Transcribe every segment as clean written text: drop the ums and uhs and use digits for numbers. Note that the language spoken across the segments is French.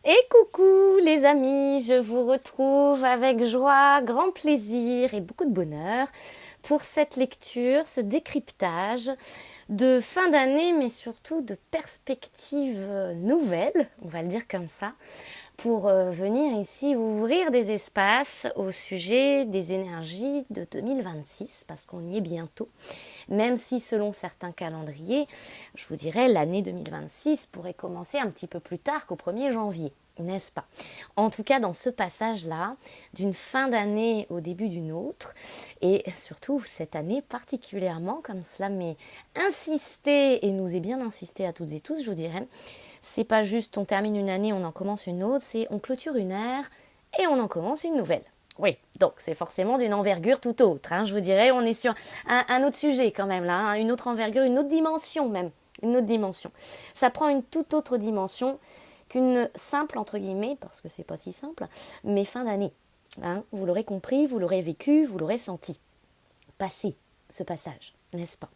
Et coucou les amis, je vous retrouve avec joie, grand plaisir et beaucoup de bonheur pour cette lecture, ce décryptage de fin d'année mais surtout de perspectives nouvelles, on va le dire comme ça, pour venir ici ouvrir des espaces au sujet des énergies de 2026 parce qu'on y est bientôt. Même si selon certains calendriers, je vous dirais l'année 2026 pourrait commencer un petit peu plus tard qu'au 1er janvier, n'est-ce pas? En tout cas dans ce passage-là, d'une fin d'année au début d'une autre, et surtout cette année particulièrement, comme cela m'est insisté et nous est bien insisté à toutes et tous, je vous dirais, c'est pas juste on termine une année, on en commence une autre, c'est on clôture une ère et on en commence une nouvelle. Oui, donc c'est forcément d'une envergure tout autre, je vous dirais, on est sur un autre sujet quand même là, une autre envergure, une autre dimension même, une autre dimension. Ça prend une toute autre dimension qu'une simple, entre guillemets, parce que c'est pas si simple, mais fin d'année. Vous l'aurez compris, vous l'aurez vécu, vous l'aurez senti. Passé, ce passage, n'est-ce pas?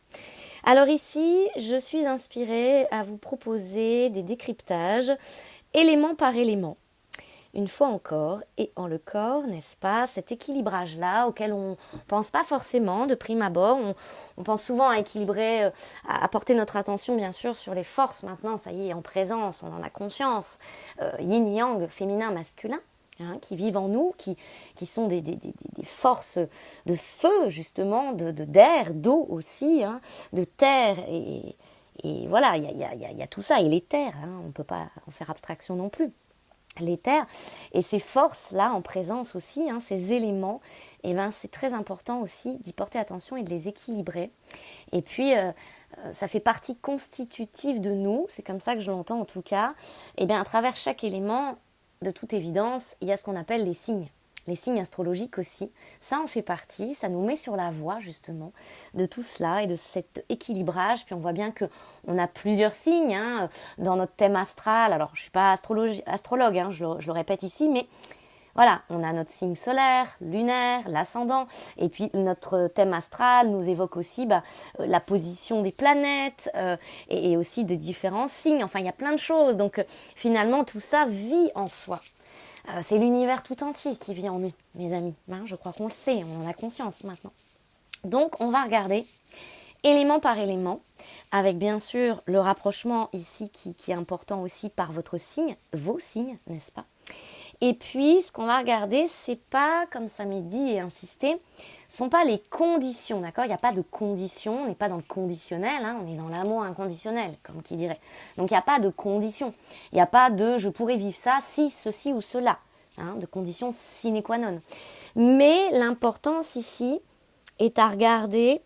Alors ici, je suis inspirée à vous proposer des décryptages, élément par élément, une fois encore, et en le corps, n'est-ce pas, cet équilibrage-là auquel on ne pense pas forcément de prime abord, on pense souvent à équilibrer, à porter notre attention bien sûr sur les forces maintenant, ça y est, en présence, on en a conscience, yin-yang, féminin, masculin, qui vivent en nous, qui sont des forces de feu justement, d'air, d'eau aussi, de terre et voilà, il y a tout ça, et l'éther, on ne peut pas en faire abstraction non plus. L'éther et ces forces-là en présence aussi, ces éléments, c'est très important aussi d'y porter attention et de les équilibrer. Et puis, ça fait partie constitutive de nous, c'est comme ça que je l'entends en tout cas. Et bien, à travers chaque élément, de toute évidence, il y a ce qu'on appelle les signes astrologiques aussi. Ça en fait partie, ça nous met sur la voie justement de tout cela et de cet équilibrage. Puis on voit bien qu'on a plusieurs signes dans notre thème astral. Alors je ne suis pas astrologue, je le répète ici, mais voilà, on a notre signe solaire, lunaire, l'ascendant, et puis notre thème astral nous évoque aussi la position des planètes et aussi des différents signes. Enfin, il y a plein de choses. Donc finalement, tout ça vit en soi. C'est l'univers tout entier qui vit en nous, mes amis. Je crois qu'on le sait, on en a conscience maintenant. Donc, on va regarder élément par élément, avec bien sûr le rapprochement ici qui est important aussi par votre signe, vos signes, n'est-ce pas? Et puis, ce qu'on va regarder, c'est pas, comme ça m'est dit et insisté, ce sont pas les conditions, d'accord? Il n'y a pas de conditions, on n'est pas dans le conditionnel, on est dans l'amour inconditionnel, comme qui dirait. Donc, il n'y a pas de conditions. Il n'y a pas de « je pourrais vivre ça si, ceci ou cela », de conditions sine qua non. Mais l'importance ici est à regarder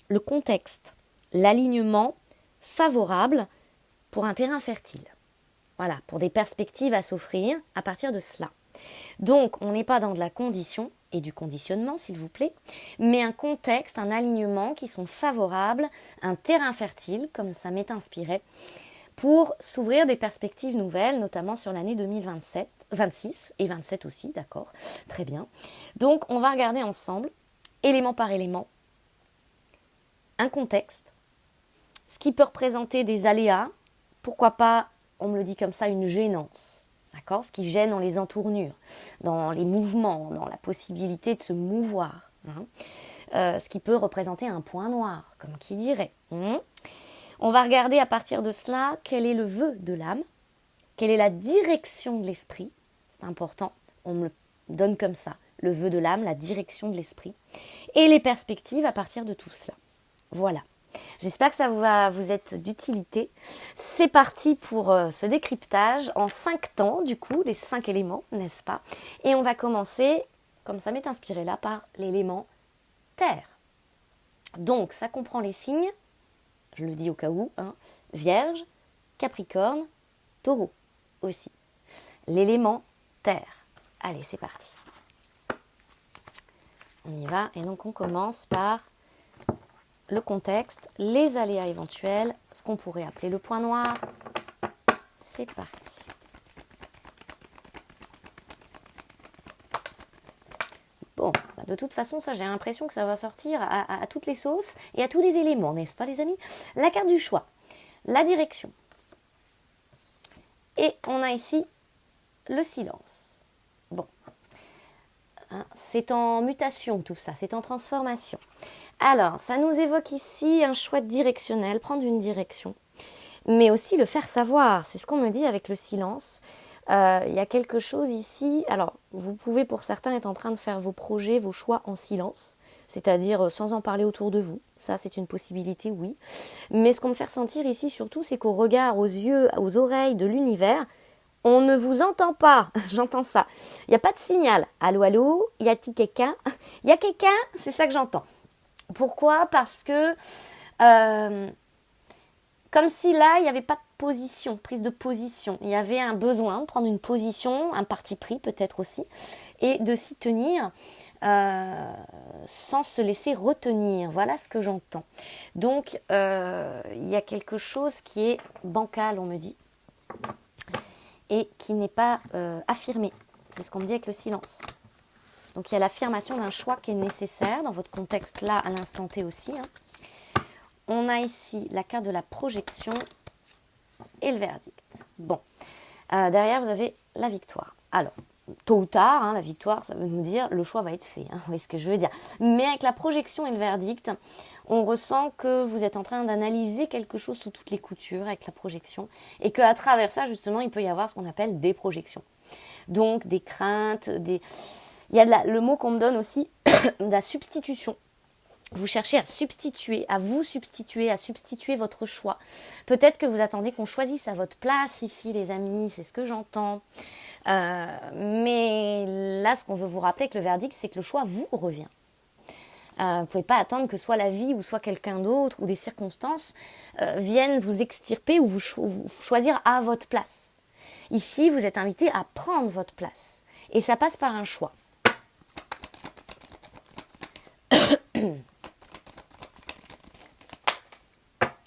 le contexte, l'alignement favorable pour un terrain fertile. Voilà, pour des perspectives à s'offrir à partir de cela. Donc, on n'est pas dans de la condition et du conditionnement, s'il vous plaît, mais un contexte, un alignement qui sont favorables, un terrain fertile, comme ça m'est inspiré, pour s'ouvrir des perspectives nouvelles, notamment sur l'année 2027, 26 et 27 aussi, d'accord, très bien. Donc, on va regarder ensemble, élément par élément, un contexte, ce qui peut représenter des aléas, pourquoi pas, on me le dit comme ça, une gênance, d'accord, ce qui gêne dans les entournures, dans les mouvements, dans la possibilité de se mouvoir, ce qui peut représenter un point noir, comme qui dirait. On va regarder à partir de cela quel est le vœu de l'âme, quelle est la direction de l'esprit, c'est important, on me le donne comme ça, le vœu de l'âme, la direction de l'esprit, et les perspectives à partir de tout cela. Voilà. J'espère que ça va vous être d'utilité. C'est parti pour ce décryptage en 5 temps, du coup, les 5 éléments, n'est-ce pas? Et on va commencer, comme ça m'est inspiré là, par l'élément terre. Donc, ça comprend les signes, je le dis au cas où, Vierge, Capricorne, Taureau aussi. L'élément terre. Allez, c'est parti. On y va. Et donc, on commence par le contexte, les aléas éventuels, ce qu'on pourrait appeler le point noir. C'est parti. Bon, de toute façon, ça, j'ai l'impression que ça va sortir à toutes les sauces et à tous les éléments, n'est-ce pas, les amis? La carte du choix, la direction. Et on a ici le silence. Bon, hein, c'est en mutation tout ça, c'est en transformation. Alors, ça nous évoque ici un choix directionnel, prendre une direction, mais aussi le faire savoir. C'est ce qu'on me dit avec le silence. Il y a quelque chose ici. Alors, vous pouvez pour certains être en train de faire vos projets, vos choix en silence, c'est-à-dire sans en parler autour de vous. Ça, c'est une possibilité, oui. Mais ce qu'on me fait ressentir ici surtout, c'est qu'au regard, aux yeux, aux oreilles de l'univers, on ne vous entend pas. J'entends ça. Il n'y a pas de signal. Allô, allô, y a-t-il quelqu'un? Il y a quelqu'un? C'est ça que j'entends. Pourquoi? Parce que comme si là, il n'y avait pas de position, prise de position. Il y avait un besoin de prendre une position, un parti pris peut-être aussi, et de s'y tenir sans se laisser retenir. Voilà ce que j'entends. Donc, il y a quelque chose qui est bancal, on me dit, et qui n'est pas affirmé. C'est ce qu'on me dit avec le silence. Donc, il y a l'affirmation d'un choix qui est nécessaire dans votre contexte là, à l'instant T aussi. On a ici la carte de la projection et le verdict. Bon, derrière, vous avez la victoire. Alors, tôt ou tard, la victoire, ça veut nous dire le choix va être fait. Vous voyez ce que je veux dire. Mais avec la projection et le verdict, on ressent que vous êtes en train d'analyser quelque chose sous toutes les coutures avec la projection et qu'à travers ça, justement, il peut y avoir ce qu'on appelle des projections. Donc, des craintes, il y a le mot qu'on me donne aussi, de la substitution. Vous cherchez à vous substituer, à substituer votre choix. Peut-être que vous attendez qu'on choisisse à votre place ici, les amis, c'est ce que j'entends. Mais là, ce qu'on veut vous rappeler avec le verdict, c'est que le choix vous revient. Vous ne pouvez pas attendre que soit la vie ou soit quelqu'un d'autre ou des circonstances viennent vous extirper ou vous choisir à votre place. Ici, vous êtes invité à prendre votre place. Et ça passe par un choix.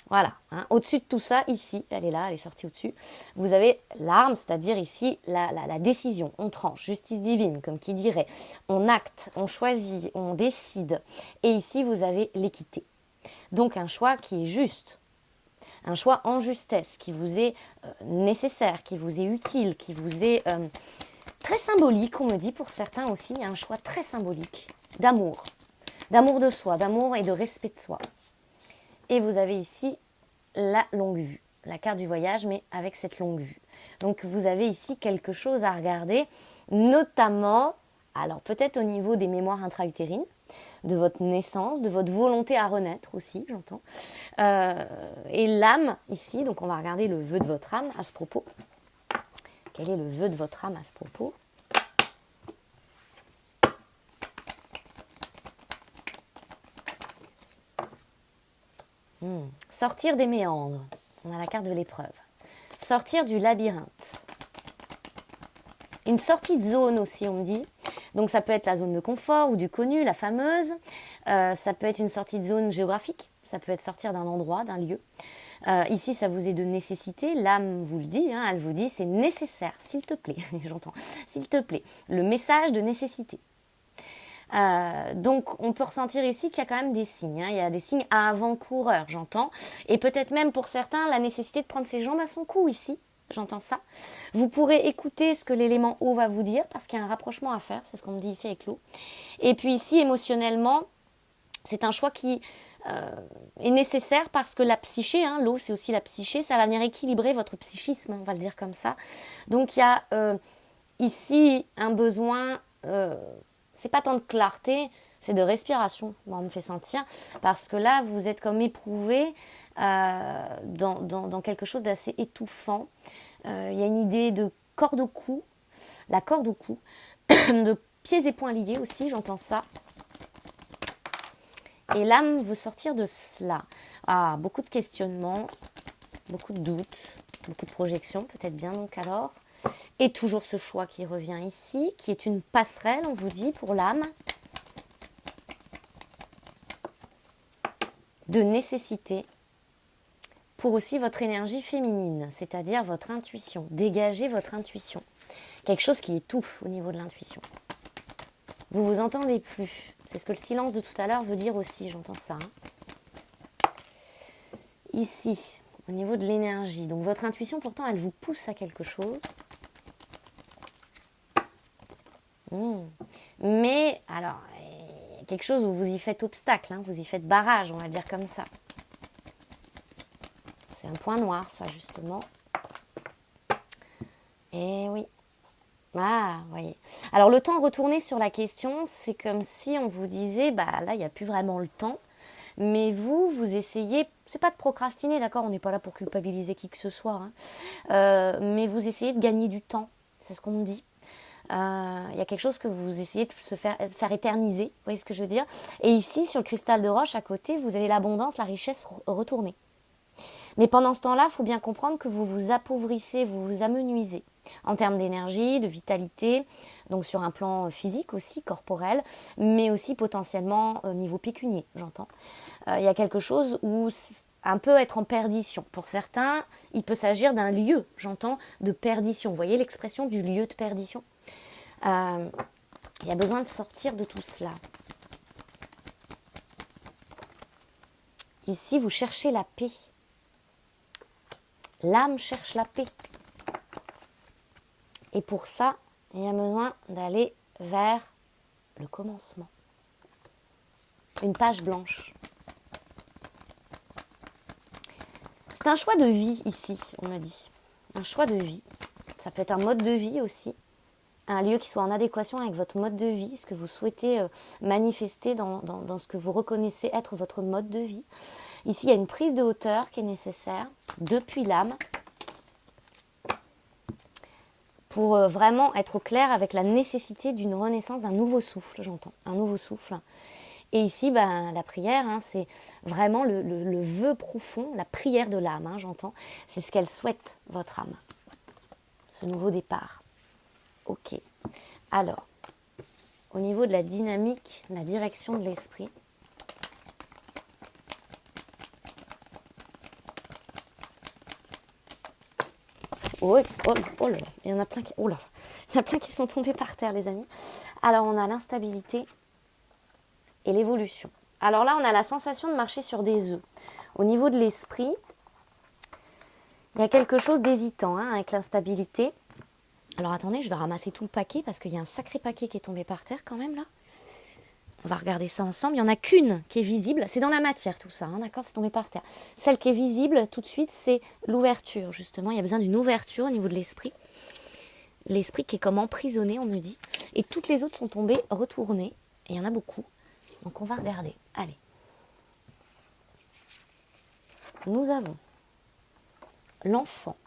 Voilà, au-dessus de tout ça, ici, elle est là, elle est sortie au-dessus, vous avez l'arme, c'est-à-dire ici la décision, on tranche, justice divine, comme qui dirait, on acte, on choisit, on décide. Et ici, vous avez l'équité. Donc un choix qui est juste, un choix en justesse, qui vous est nécessaire, qui vous est utile, qui vous est très symbolique, on me dit pour certains aussi, un choix très symbolique d'amour de soi, d'amour et de respect de soi. Et vous avez ici la longue vue, la carte du voyage, mais avec cette longue vue. Donc vous avez ici quelque chose à regarder, notamment, alors peut-être au niveau des mémoires intra-utérines, de votre naissance, de votre volonté à renaître aussi, j'entends. Et l'âme ici, donc on va regarder le vœu de votre âme à ce propos. Quel est le vœu de votre âme à ce propos ? Sortir des méandres. On a la carte de l'épreuve. Sortir du labyrinthe. Une sortie de zone aussi, on me dit. Donc ça peut être la zone de confort ou du connu, la fameuse. Ça peut être une sortie de zone géographique. Ça peut être sortir d'un endroit, d'un lieu. Ici, ça vous est de nécessité. L'âme vous le dit, elle vous dit c'est nécessaire, s'il te plaît. J'entends, s'il te plaît. Le message de nécessité. Donc on peut ressentir ici qu'il y a quand même des signes, il y a des signes à avant-coureur, j'entends, et peut-être même pour certains la nécessité de prendre ses jambes à son cou ici, j'entends ça. Vous pourrez écouter ce que l'élément eau va vous dire parce qu'il y a un rapprochement à faire, c'est ce qu'on me dit ici avec l'eau. Et puis ici émotionnellement, c'est un choix qui est nécessaire parce que la psyché, l'eau c'est aussi la psyché, ça va venir équilibrer votre psychisme, on va le dire comme ça. Donc il y a ici un besoin... c'est pas tant de clarté, c'est de respiration, on me fait sentir, parce que là, vous êtes comme éprouvé dans quelque chose d'assez étouffant. Il y a une idée de corde au cou, la corde au cou, de pieds et poings liés aussi, j'entends ça. Et l'âme veut sortir de cela. Beaucoup de questionnements, beaucoup de doutes, beaucoup de projections, peut-être bien donc alors. Et toujours ce choix qui revient ici, qui est une passerelle, on vous dit, pour l'âme, de nécessité, pour aussi votre énergie féminine, c'est-à-dire votre intuition. Dégagez votre intuition. Quelque chose qui étouffe au niveau de l'intuition. Vous vous entendez plus. C'est ce que le silence de tout à l'heure veut dire aussi, j'entends ça. Ici, au niveau de l'énergie. Donc votre intuition, pourtant, elle vous pousse à quelque chose. Hmm. Mais, alors, il y a quelque chose où vous y faites obstacle, hein, vous y faites barrage, on va dire comme ça. C'est un point noir, ça, justement. Et oui. Ah, voyez. Alors, le temps retourné sur la question, c'est comme si on vous disait, bah là, il n'y a plus vraiment le temps. Mais vous essayez, c'est pas de procrastiner, d'accord, on n'est pas là pour culpabiliser qui que ce soit, hein. Mais vous essayez de gagner du temps, c'est ce qu'on me dit. Il y a quelque chose que vous essayez de faire éterniser, vous voyez ce que je veux dire. Et ici, sur le cristal de roche, à côté, vous avez l'abondance, la richesse retournée. Mais pendant ce temps-là, il faut bien comprendre que vous vous appauvrissez, vous vous amenuisez en termes d'énergie, de vitalité, donc sur un plan physique aussi, corporel, mais aussi potentiellement au niveau pécunier, j'entends. Il y a quelque chose où un peu être en perdition. Pour certains, il peut s'agir d'un lieu, j'entends, de perdition. Vous voyez l'expression du lieu de perdition. Il y a besoin de sortir de tout cela. Ici, vous cherchez la paix. L'âme cherche la paix. Et pour ça, il y a besoin d'aller vers le commencement. Une page blanche. C'est un choix de vie ici, on me dit. Un choix de vie. Ça peut être un mode de vie aussi. Un lieu qui soit en adéquation avec votre mode de vie, ce que vous souhaitez manifester dans ce que vous reconnaissez être votre mode de vie. Ici, il y a une prise de hauteur qui est nécessaire depuis l'âme pour vraiment être au clair avec la nécessité d'une renaissance, d'un nouveau souffle, j'entends, un nouveau souffle. Et ici, la prière, hein, c'est vraiment le vœu profond, la prière de l'âme, hein, j'entends. C'est ce qu'elle souhaite, votre âme, ce nouveau départ. Ok. Alors, au niveau de la dynamique, la direction de l'esprit, oh là là, il y en a plein qui sont tombés par terre, les amis. Alors, on a l'instabilité et l'évolution. Alors là, on a la sensation de marcher sur des œufs. Au niveau de l'esprit, il y a quelque chose d'hésitant, hein, avec l'instabilité. Alors attendez, je vais ramasser tout le paquet parce qu'il y a un sacré paquet qui est tombé par terre quand même là. On va regarder ça ensemble. Il n'y en a qu'une qui est visible. C'est dans la matière tout ça, hein, d'accord, c'est tombé par terre. Celle qui est visible tout de suite, c'est l'ouverture justement. Il y a besoin d'une ouverture au niveau de l'esprit. L'esprit qui est comme emprisonné, on me dit. Et toutes les autres sont tombées retournées. Et il y en a beaucoup. Donc on va regarder. Allez. Nous avons l'enfant,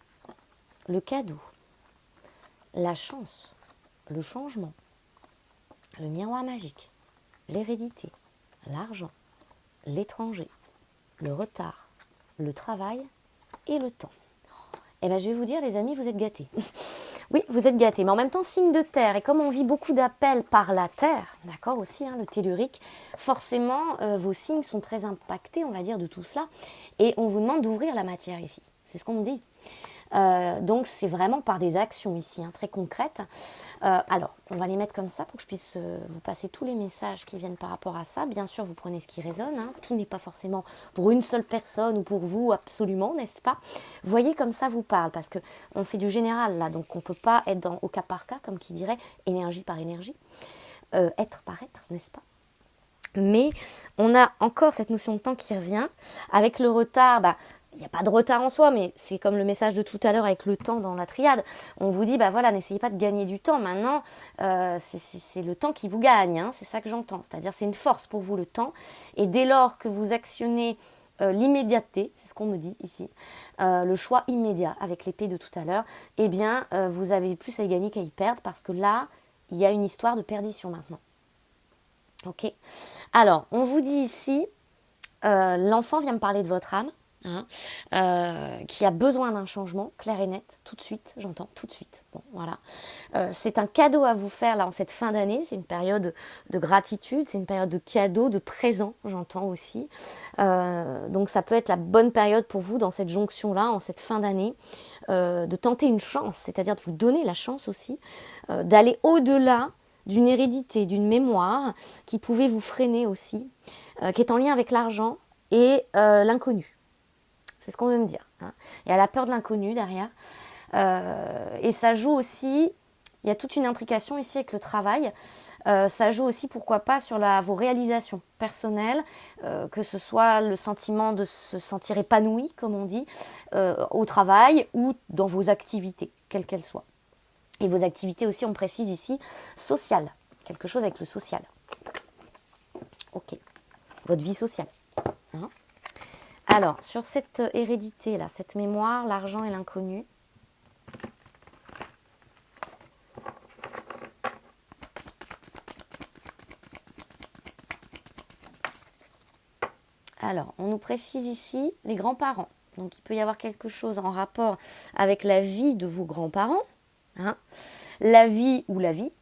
le cadeau, la chance, le changement, le miroir magique, l'hérédité, l'argent, l'étranger, le retard, le travail et le temps. Eh bien, je vais vous dire, les amis, vous êtes gâtés. Oui, vous êtes gâtés, mais en même temps, signe de terre. Et comme on vit beaucoup d'appels par la terre, d'accord aussi, hein, le tellurique, forcément, vos signes sont très impactés, on va dire, de tout cela. Et on vous demande d'ouvrir la matière ici. C'est ce qu'on me dit. Donc c'est vraiment par des actions ici, hein, très concrètes. Alors, on va les mettre comme ça pour que je puisse vous passer tous les messages qui viennent par rapport à ça. Bien sûr, vous prenez ce qui résonne. Hein. Tout n'est pas forcément pour une seule personne ou pour vous, absolument, n'est-ce pas? Voyez comme ça vous parle, parce qu'on fait du général là, donc on ne peut pas être au cas par cas, comme qui dirait, énergie par énergie, être par être, n'est-ce pas? Mais on a encore cette notion de temps qui revient. Avec le retard, il n'y a pas de retard en soi, mais c'est comme le message de tout à l'heure avec le temps dans la triade. On vous dit, voilà, n'essayez pas de gagner du temps. Maintenant, c'est le temps qui vous gagne, hein, c'est ça que j'entends. C'est-à-dire, c'est une force pour vous, le temps. Et dès lors que vous actionnez l'immédiateté, c'est ce qu'on me dit ici, le choix immédiat avec l'épée de tout à l'heure, eh bien, vous avez plus à y gagner qu'à y perdre, parce que là, il y a une histoire de perdition maintenant. Ok. Alors, on vous dit ici, l'enfant vient me parler de votre âme, hein, qui a besoin d'un changement clair et net, tout de suite, j'entends, tout de suite. Bon, voilà. C'est un cadeau à vous faire là en cette fin d'année, c'est une période de gratitude, c'est une période de cadeau, de présent, j'entends aussi. Donc ça peut être la bonne période pour vous dans cette jonction-là, en cette fin d'année, de tenter une chance, c'est-à-dire de vous donner la chance aussi, d'aller au-delà d'une hérédité, d'une mémoire qui pouvait vous freiner aussi, qui est en lien avec l'argent et l'inconnu. C'est ce qu'on veut me dire. Hein. Il y a la peur de l'inconnu derrière. Et ça joue aussi Il y a toute une intrication ici avec le travail. Ça joue aussi, pourquoi pas, sur vos réalisations personnelles, que ce soit le sentiment de se sentir épanoui, comme on dit, au travail ou dans vos activités, quelles qu'elles soient. Et vos activités aussi, on précise ici, sociales. Quelque chose avec le social. Ok. Votre vie sociale. Hein. Alors, sur cette hérédité-là, cette mémoire, l'argent et l'inconnu, alors, on nous précise ici les grands-parents. Donc, il peut y avoir quelque chose en rapport avec la vie de vos grands-parents. Hein, la vie ou la vie.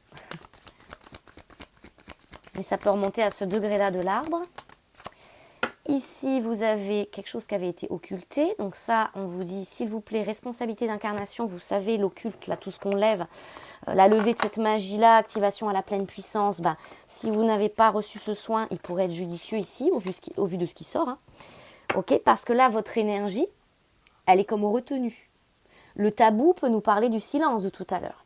Mais ça peut remonter à ce degré-là de l'arbre. Ici, vous avez quelque chose qui avait été occulté. Donc ça, on vous dit, s'il vous plaît, responsabilité d'incarnation. Vous savez, l'occulte, là, tout ce qu'on lève, la levée de cette magie-là, activation à la pleine puissance. Ben, si vous n'avez pas reçu ce soin, il pourrait être judicieux ici, au vu de ce qui sort. Hein. Ok, parce que là, votre énergie, elle est comme retenue. Le tabou peut nous parler du silence de tout à l'heure.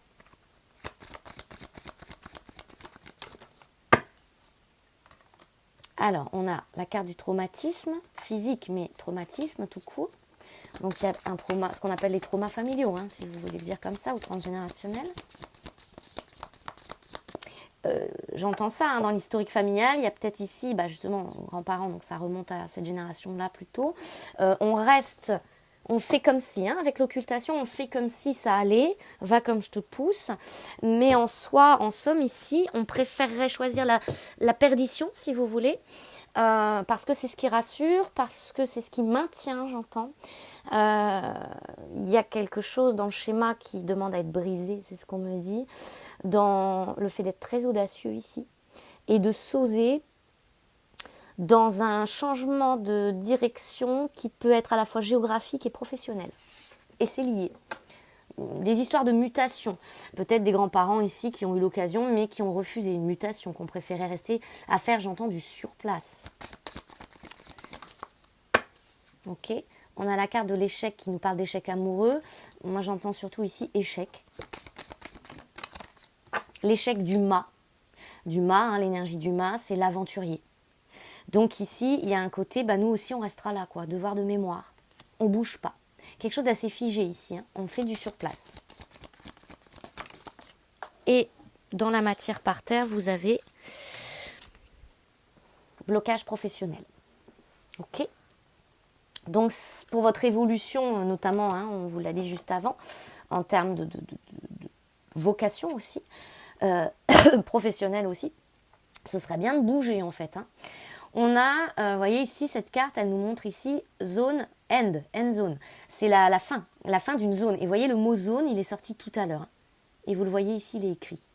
Alors, on a la carte du traumatisme physique, mais traumatisme tout court. Donc, il y a un trauma, ce qu'on appelle les traumas familiaux, hein, si vous voulez le dire comme ça, ou transgénérationnels. J'entends ça hein, dans l'historique familial. Il y a peut-être ici, bah, justement, grands-parents, donc ça remonte à cette génération-là plutôt. On fait comme si, hein, avec l'occultation, on fait comme si ça allait, va comme je te pousse. Mais en soi, en somme, ici, on préférerait choisir la perdition, si vous voulez, parce que c'est ce qui rassure, parce que c'est ce qui maintient, j'entends. Il y a quelque chose dans le schéma qui demande à être brisé, c'est ce qu'on me dit, dans le fait d'être très audacieux ici, et de s'oser dans un changement de direction qui peut être à la fois géographique et professionnel. Et c'est lié. Des histoires de mutation. Peut-être des grands-parents ici qui ont eu l'occasion, mais qui ont refusé une mutation, qu'on préférait rester à faire, j'entends, du surplace. Ok. On a la carte de l'échec qui nous parle d'échec amoureux. Moi, j'entends surtout ici échec. L'échec du mât. Du mât, hein, l'énergie du mât, c'est l'aventurier. Donc ici, il y a un côté, bah nous aussi on restera là, quoi, devoir de mémoire. On ne bouge pas. Quelque chose d'assez figé ici, hein. On fait du surplace. Et dans la matière par terre, vous avez blocage professionnel. Ok. Donc pour votre évolution, notamment, hein, on vous l'a dit juste avant, en termes de vocation aussi, professionnelle aussi, ce serait bien de bouger en fait, hein. On a, vous voyez ici, cette carte, elle nous montre ici zone end zone. C'est la fin d'une zone. Et vous voyez, le mot zone, il est sorti tout à l'heure. Et vous le voyez ici, il est écrit.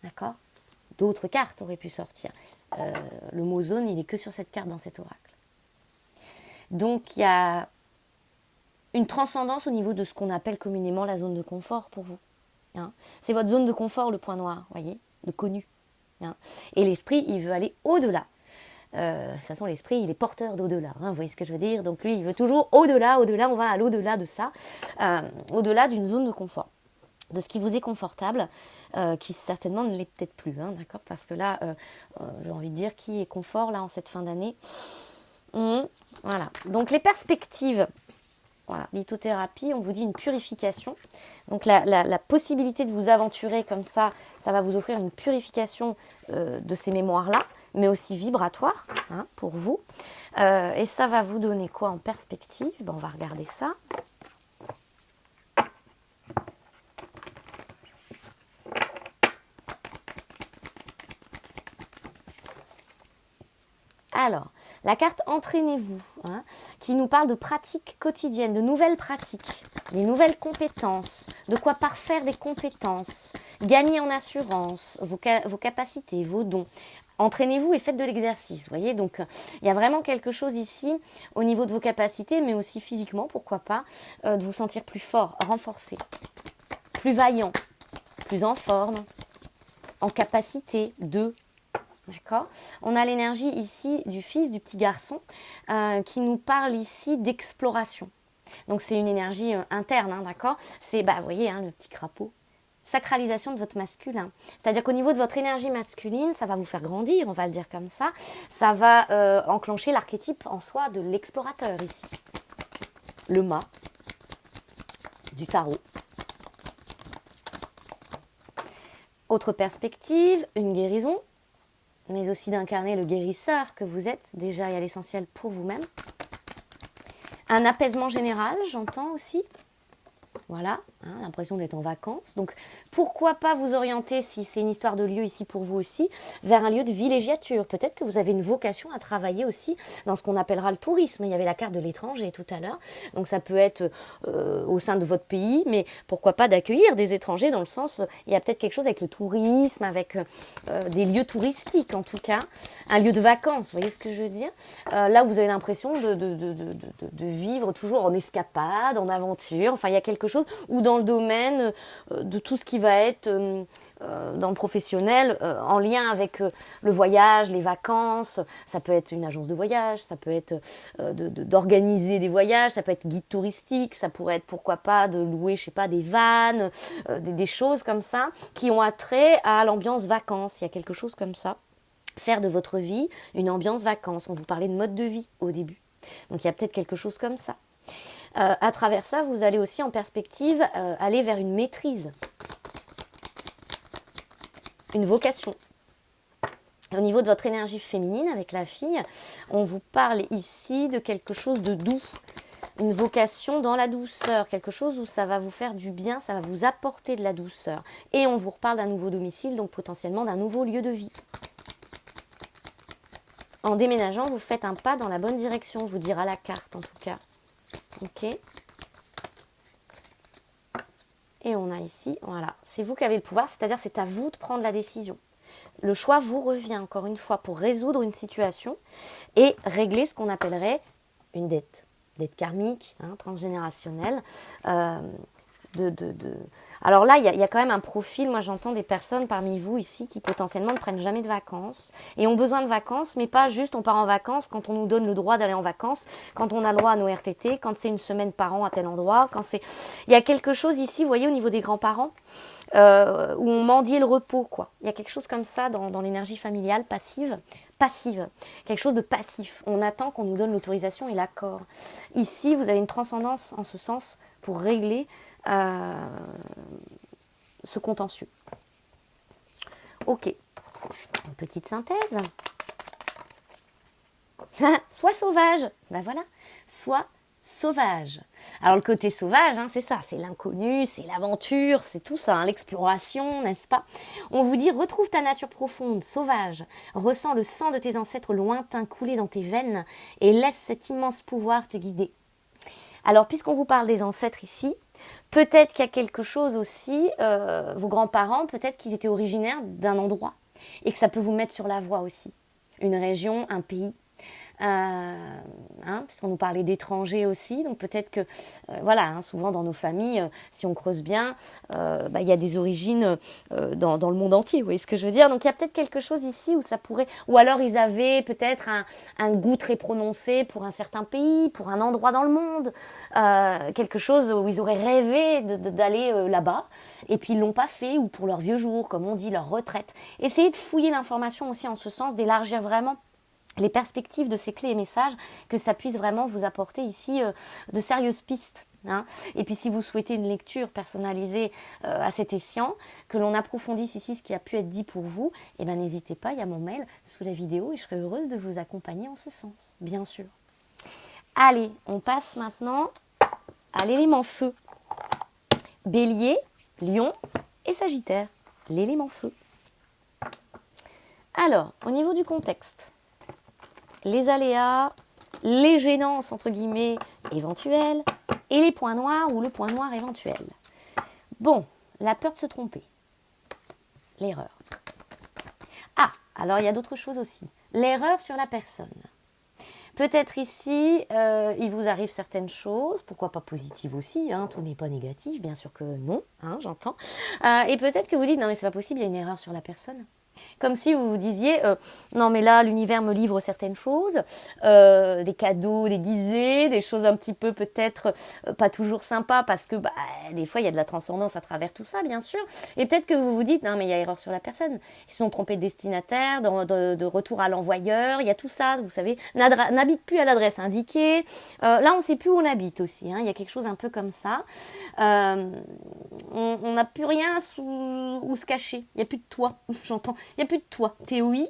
D'accord ? D'autres cartes auraient pu sortir. Le mot zone, il est que sur cette carte dans cet oracle. Donc, il y a une transcendance au niveau de ce qu'on appelle communément la zone de confort pour vous. Hein ? C'est votre zone de confort, le point noir, vous voyez ? Le connu. Hein ? Et l'esprit, il veut aller au-delà. De toute façon, l'esprit, il est porteur d'au-delà. Hein, vous voyez ce que je veux dire ? Donc lui, il veut toujours au-delà, on va à l'au-delà de ça, au-delà d'une zone de confort, de ce qui vous est confortable, qui certainement ne l'est peut-être plus, hein, d'accord ? Parce que là, j'ai envie de dire, qui est confort là en cette fin d'année ? Voilà. Donc les perspectives. Voilà, lithothérapie, on vous dit une purification. Donc la possibilité de vous aventurer comme ça va vous offrir une purification de ces mémoires-là, mais aussi vibratoire, hein, pour vous. Et ça va vous donner quoi en perspective ? On va regarder ça. Alors, la carte Entraînez-vous, hein, qui nous parle de pratiques quotidiennes, de nouvelles pratiques, des nouvelles compétences, de quoi parfaire des compétences, gagner en assurance, vos capacités, vos dons. Entraînez-vous et faites de l'exercice, vous voyez. Donc, il y a vraiment quelque chose ici au niveau de vos capacités, mais aussi physiquement, pourquoi pas, de vous sentir plus fort, renforcé, plus vaillant, plus en forme, en capacité de... D'accord ? On a l'énergie ici du fils, du petit garçon, qui nous parle ici d'exploration. Donc c'est une énergie interne, hein, d'accord ? C'est, vous voyez, hein, le petit crapaud, sacralisation de votre masculin. C'est-à-dire qu'au niveau de votre énergie masculine, ça va vous faire grandir, on va le dire comme ça. Ça va enclencher l'archétype en soi de l'explorateur ici. Le mât du tarot. Autre perspective, une guérison, mais aussi d'incarner le guérisseur que vous êtes déjà et à l'essentiel pour vous-même. Un apaisement général, j'entends aussi. Voilà, hein, l'impression d'être en vacances. Donc, pourquoi pas vous orienter, si c'est une histoire de lieu ici pour vous aussi, vers un lieu de villégiature. Peut-être que vous avez une vocation à travailler aussi dans ce qu'on appellera le tourisme. Il y avait la carte de l'étranger tout à l'heure. Donc, ça peut être au sein de votre pays, mais pourquoi pas d'accueillir des étrangers dans le sens, il y a peut-être quelque chose avec le tourisme, avec des lieux touristiques en tout cas. Un lieu de vacances, vous voyez ce que je veux dire? Là, vous avez l'impression de vivre toujours en escapade, en aventure. Enfin, il y a quelque chose ou dans le domaine de tout ce qui va être dans le professionnel en lien avec le voyage, les vacances. Ça peut être une agence de voyage, ça peut être d'organiser des voyages, ça peut être guide touristique, ça pourrait être pourquoi pas de louer, je sais pas, des vannes, des choses comme ça qui ont attrait à l'ambiance vacances. Il y a quelque chose comme ça. Faire de votre vie une ambiance vacances. On vous parlait de mode de vie au début. Donc il y a peut-être quelque chose comme ça. À travers ça, vous allez aussi en perspective aller vers une maîtrise, une vocation. Au niveau de votre énergie féminine avec la fille, on vous parle ici de quelque chose de doux, une vocation dans la douceur, quelque chose où ça va vous faire du bien, ça va vous apporter de la douceur. Et on vous reparle d'un nouveau domicile, donc potentiellement d'un nouveau lieu de vie. En déménageant, vous faites un pas dans la bonne direction, vous dira la carte en tout cas. Ok. Et on a ici, voilà, c'est vous qui avez le pouvoir, c'est-à-dire c'est à vous de prendre la décision. Le choix vous revient encore une fois pour résoudre une situation et régler ce qu'on appellerait une dette karmique, hein, transgénérationnelle. Alors là, il y a quand même un profil, moi j'entends des personnes parmi vous ici qui potentiellement ne prennent jamais de vacances et ont besoin de vacances, mais pas juste on part en vacances quand on nous donne le droit d'aller en vacances, quand on a le droit à nos RTT, quand c'est une semaine par an à tel endroit, quand c'est... Il y a quelque chose ici, vous voyez, au niveau des grands-parents, où on mendiait le repos, quoi. Il y a quelque chose comme ça dans l'énergie familiale passive, quelque chose de passif. On attend qu'on nous donne l'autorisation et l'accord. Ici, vous avez une transcendance en ce sens pour régler ce contentieux. Ok, une petite synthèse. Sois sauvage, ben voilà, sois sauvage. Alors le côté sauvage, hein, c'est ça, c'est l'inconnu, c'est l'aventure, c'est tout ça, hein, l'exploration, n'est-ce pas? On vous dit, retrouve ta nature profonde, sauvage, ressens le sang de tes ancêtres lointains couler dans tes veines et laisse cet immense pouvoir te guider. Alors, puisqu'on vous parle des ancêtres ici, peut-être qu'il y a quelque chose aussi, vos grands-parents, peut-être qu'ils étaient originaires d'un endroit et que ça peut vous mettre sur la voie aussi. Une région, un pays, puisqu'on nous parlait d'étrangers aussi, donc peut-être que, voilà, hein, souvent dans nos familles, si on creuse bien, il y a des origines dans le monde entier, vous voyez ce que je veux dire? Donc il y a peut-être quelque chose ici où ça pourrait, ou alors ils avaient peut-être un goût très prononcé pour un certain pays, pour un endroit dans le monde, quelque chose où ils auraient rêvé d'aller là-bas, et puis ils l'ont pas fait, ou pour leur vieux jour, comme on dit, leur retraite. Essayez de fouiller l'information aussi en ce sens, d'élargir vraiment les perspectives de ces clés et messages, que ça puisse vraiment vous apporter ici de sérieuses pistes. Hein. Et puis si vous souhaitez une lecture personnalisée à cet escient, que l'on approfondisse ici ce qui a pu être dit pour vous, eh ben, n'hésitez pas, il y a mon mail sous la vidéo et je serai heureuse de vous accompagner en ce sens, bien sûr. Allez, on passe maintenant à l'élément feu. Bélier, Lion et Sagittaire, l'élément feu. Alors, au niveau du contexte, les aléas, les gênances entre guillemets éventuelles et les points noirs ou le point noir éventuel. Bon, la peur de se tromper, l'erreur. Ah, alors il y a d'autres choses aussi. L'erreur sur la personne. Peut-être ici, il vous arrive certaines choses, pourquoi pas positives aussi, hein, tout n'est pas négatif, bien sûr que non, hein, j'entends. Et peut-être que vous dites, non mais c'est pas possible, il y a une erreur sur la personne. Comme si vous vous disiez, non mais là l'univers me livre certaines choses, des cadeaux déguisés, des choses un petit peu peut-être pas toujours sympas parce que des fois il y a de la transcendance à travers tout ça bien sûr. Et peut-être que vous vous dites, non mais il y a erreur sur la personne, ils se sont trompés de destinataire, de retour à l'envoyeur, il y a tout ça, vous savez, n'habite plus à l'adresse indiquée. Là on sait plus où on habite aussi, hein, il y a quelque chose un peu comme ça. On n'a plus rien où se cacher, il n'y a plus de toit, j'entends. Il n'y a plus de toi, TOI,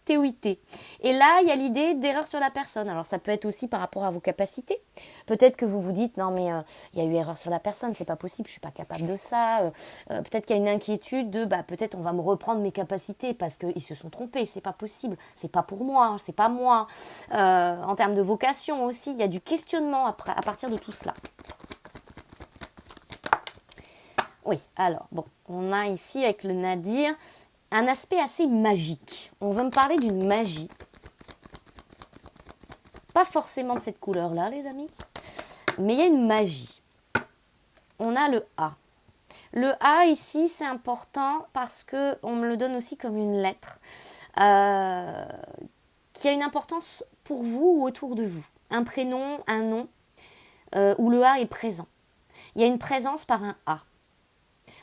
TOIT. Et là, il y a l'idée d'erreur sur la personne. Alors, ça peut être aussi par rapport à vos capacités. Peut-être que vous vous dites, non, mais il y a eu erreur sur la personne, c'est pas possible, je suis pas capable de ça. Peut-être qu'il y a une inquiétude de, peut-être on va me reprendre mes capacités parce qu'ils se sont trompés, c'est pas possible, c'est pas pour moi, c'est pas moi. En termes de vocation aussi, il y a du questionnement à partir de tout cela. Oui, alors, bon, on a ici avec le Nadir un aspect assez magique. On veut me parler d'une magie. Pas forcément de cette couleur-là, les amis, mais il y a une magie. On a le A. Le A ici, c'est important parce qu'on me le donne aussi comme une lettre qui a une importance pour vous ou autour de vous. Un prénom, un nom, où le A est présent. Il y a une présence par un A.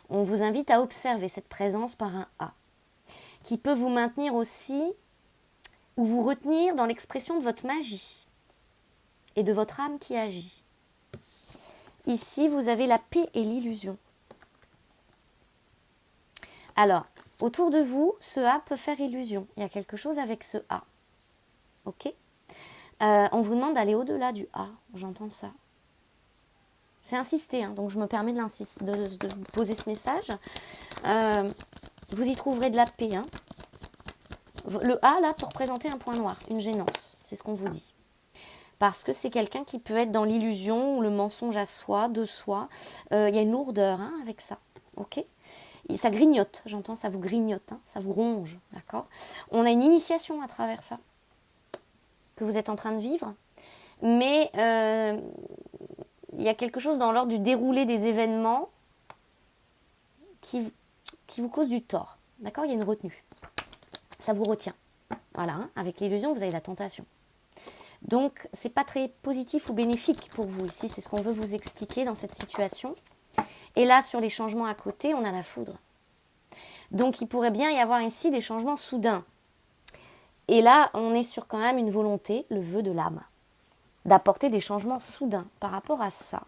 On vous invite à observer cette présence par un A, qui peut vous maintenir aussi ou vous retenir dans l'expression de votre magie et de votre âme qui agit. Ici, vous avez la paix et l'illusion. Alors, autour de vous, ce A peut faire illusion. Il y a quelque chose avec ce A. Ok ? On vous demande d'aller au-delà du A. J'entends ça. C'est insisté, hein, donc je me permets de vous poser ce message. Vous y trouverez de la paix. Hein. Le A, là, peut représenter un point noir, une gênance. C'est ce qu'on vous dit. Parce que c'est quelqu'un qui peut être dans l'illusion ou le mensonge à soi, de soi. Il y a une lourdeur avec ça. Ok ? Et ça grignote, j'entends, ça vous grignote, ça vous ronge. D'accord ? On a une initiation à travers ça que vous êtes en train de vivre. Mais il y a quelque chose dans l'ordre du déroulé des événements qui vous cause du tort. D'accord ? Il y a une retenue. Ça vous retient. Voilà, avec l'illusion, vous avez la tentation. Donc, c'est pas très positif ou bénéfique pour vous ici. C'est ce qu'on veut vous expliquer dans cette situation. Et là, sur les changements à côté, on a la foudre. Donc, il pourrait bien y avoir ici des changements soudains. Et là, on est sur quand même une volonté, le vœu de l'âme, d'apporter des changements soudains par rapport à ça.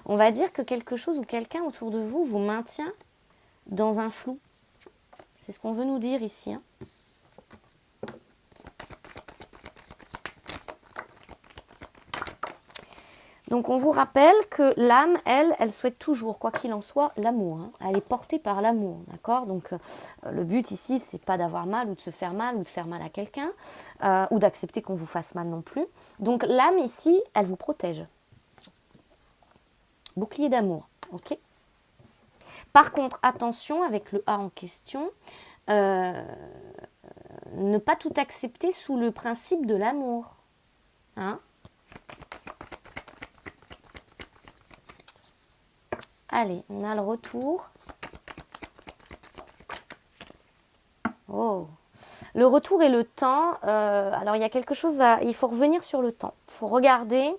On va dire que quelque chose ou quelqu'un autour de vous vous maintient dans un flou. C'est ce qu'on veut nous dire ici. Donc on vous rappelle que l'âme, elle souhaite toujours, quoi qu'il en soit, l'amour. Elle est portée par l'amour, d'accord ? Donc le but ici, c'est pas d'avoir mal ou de se faire mal ou de faire mal à quelqu'un ou d'accepter qu'on vous fasse mal non plus. Donc l'âme ici, elle vous protège. Bouclier d'amour, ok ? Par contre, attention avec le A en question, ne pas tout accepter sous le principe de l'amour. Allez, on a le retour. Oh, le retour et le temps. Alors, il y a quelque chose il faut revenir sur le temps. Il faut regarder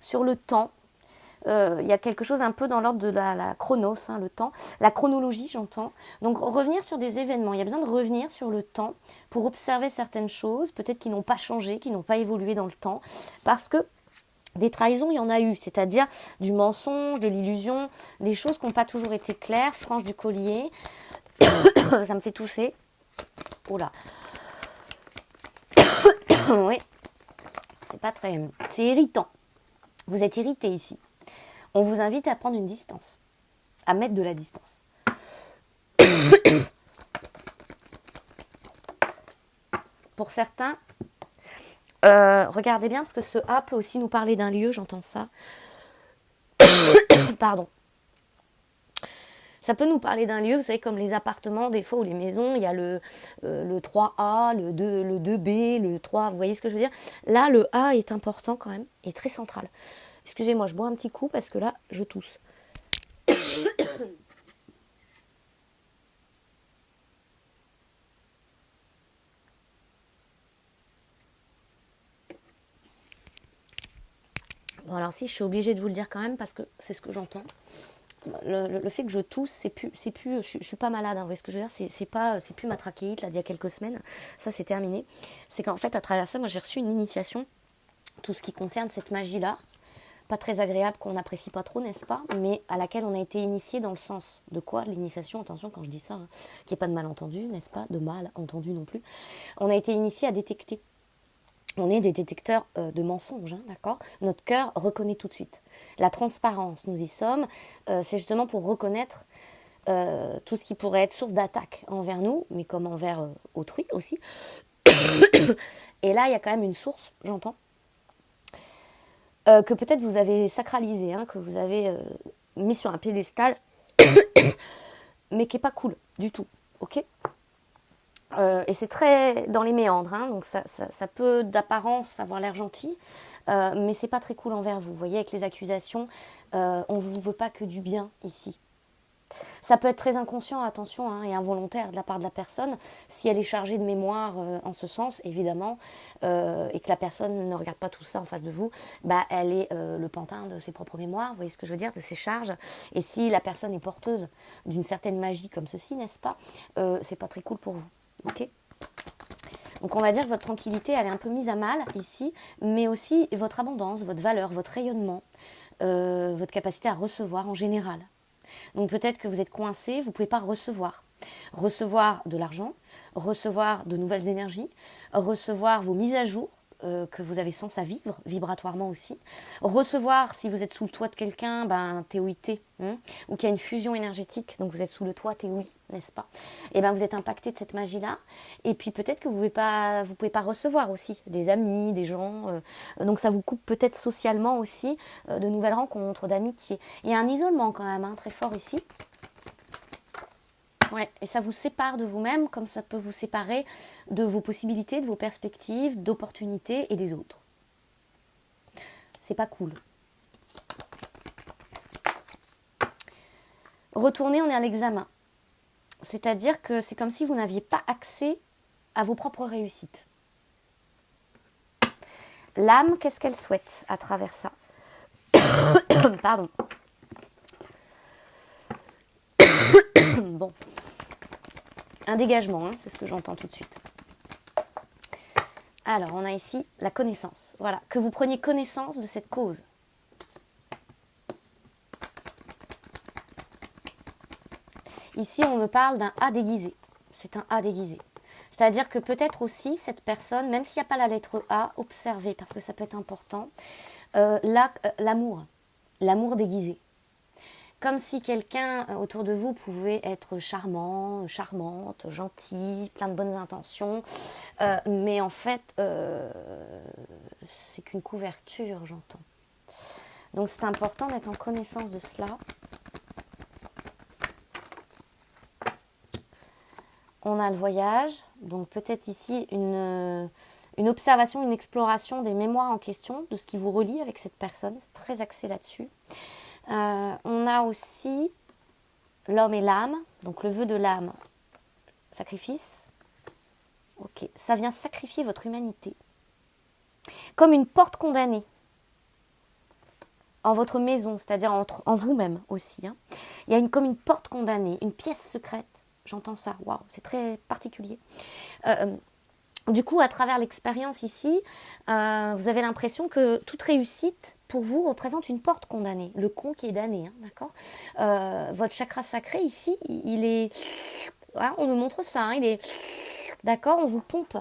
sur le temps. Il y a quelque chose un peu dans l'ordre de la chronos, le temps. La chronologie, j'entends. Donc, revenir sur des événements. Il y a besoin de revenir sur le temps pour observer certaines choses, peut-être qui n'ont pas changé, qui n'ont pas évolué dans le temps. Parce que des trahisons, il y en a eu, c'est-à-dire du mensonge, de l'illusion, des choses qui n'ont pas toujours été claires, franges du collier. Ça me fait tousser. Oh là. Oui. C'est pas très... C'est irritant. Vous êtes irrité ici. On vous invite à prendre une distance. À mettre de la distance. Pour certains... regardez bien, parce que ce A peut aussi nous parler d'un lieu, j'entends ça. Pardon. Ça peut nous parler d'un lieu, vous savez, comme les appartements, des fois, ou les maisons, il y a le 3A, le 2B, le 3, vous voyez ce que je veux dire ? Là, le A est important quand même, et très central. Excusez-moi, je bois un petit coup, parce que là, je tousse. Alors si, je suis obligée de vous le dire quand même parce que c'est ce que j'entends. Le fait que je tousse, je suis pas malade, hein, vous voyez ce que je veux dire, c'est plus ma trachéite là d'il y a quelques semaines, ça c'est terminé. C'est qu'en fait à travers ça, moi j'ai reçu une initiation, tout ce qui concerne cette magie là, pas très agréable, qu'on n'apprécie pas trop, n'est-ce pas, mais à laquelle on a été initié dans le sens de quoi l'initiation, attention quand je dis ça, hein, qu'il n'y ait pas de malentendu, n'est-ce pas, de mal entendu non plus. On a été initié à détecter. On est des détecteurs de mensonges, hein, d'accord. Notre cœur reconnaît tout de suite. La transparence, nous y sommes, c'est justement pour reconnaître tout ce qui pourrait être source d'attaque envers nous, mais comme envers autrui aussi. Et là, il y a quand même une source, j'entends, que peut-être vous avez sacralisé, hein, que vous avez mis sur un piédestal, mais qui n'est pas cool du tout, ok. Et c'est très dans les méandres, hein, donc ça peut d'apparence avoir l'air gentil, mais c'est pas très cool envers vous. Vous voyez, avec les accusations, on ne vous veut pas que du bien ici. Ça peut être très inconscient, attention, hein, et involontaire de la part de la personne, si elle est chargée de mémoire en ce sens, évidemment, et que la personne ne regarde pas tout ça en face de vous, bah, elle est le pantin de ses propres mémoires, vous voyez ce que je veux dire, de ses charges. Et si la personne est porteuse d'une certaine magie comme ceci, n'est-ce pas, c'est pas très cool pour vous. Ok. Donc on va dire que votre tranquillité elle est un peu mise à mal ici, mais aussi votre abondance, votre valeur, votre rayonnement, votre capacité à recevoir en général. Donc peut-être que vous êtes coincé, vous ne pouvez pas recevoir. Recevoir de l'argent, recevoir de nouvelles énergies, recevoir vos mises à jour que vous avez sens à vivre, vibratoirement aussi. Recevoir, si vous êtes sous le toit de quelqu'un, ben, TOIT, hein, ou qu'il y a une fusion énergétique, donc vous êtes sous le toit TOI, n'est-ce pas? Et ben vous êtes impacté de cette magie-là. Et puis peut-être que vous ne pouvez pas recevoir aussi des amis, des gens. Donc ça vous coupe peut-être socialement aussi de nouvelles rencontres, d'amitié. Il y a un isolement quand même, hein, très fort ici. Ouais, et ça vous sépare de vous-même, comme ça peut vous séparer de vos possibilités, de vos perspectives, d'opportunités et des autres. C'est pas cool. Retournez, on est à l'examen. C'est-à-dire que c'est comme si vous n'aviez pas accès à vos propres réussites. L'âme, qu'est-ce qu'elle souhaite à travers ça? Pardon. Bon. Un dégagement, hein, c'est ce que j'entends tout de suite. Alors, on a ici la connaissance. Voilà, que vous preniez connaissance de cette cause. Ici, on me parle d'un A déguisé. C'est un A déguisé. C'est-à-dire que peut-être aussi, cette personne, même s'il n'y a pas la lettre A, observez, parce que ça peut être important, l'amour déguisé. Comme si quelqu'un autour de vous pouvait être charmant, charmante, gentil, plein de bonnes intentions. Mais en fait, c'est qu'une couverture, j'entends. Donc c'est important d'être en connaissance de cela. On a le voyage. Donc peut-être ici une observation, une exploration des mémoires en question, de ce qui vous relie avec cette personne. C'est très axé là-dessus. On a aussi l'homme et l'âme, donc le vœu de l'âme, sacrifice. Ok, ça vient sacrifier votre humanité. Comme une porte condamnée en votre maison, c'est-à-dire en vous-même aussi. Hein. Il y a comme une porte condamnée, une pièce secrète. J'entends ça, waouh, c'est très particulier. Du coup, à travers l'expérience ici, vous avez l'impression que toute réussite, pour vous, représente une porte condamnée. Le con qui est damné, hein, d'accord. Votre chakra sacré ici, il est... Hein, on nous montre ça, hein, il est... D'accord, on vous pompe.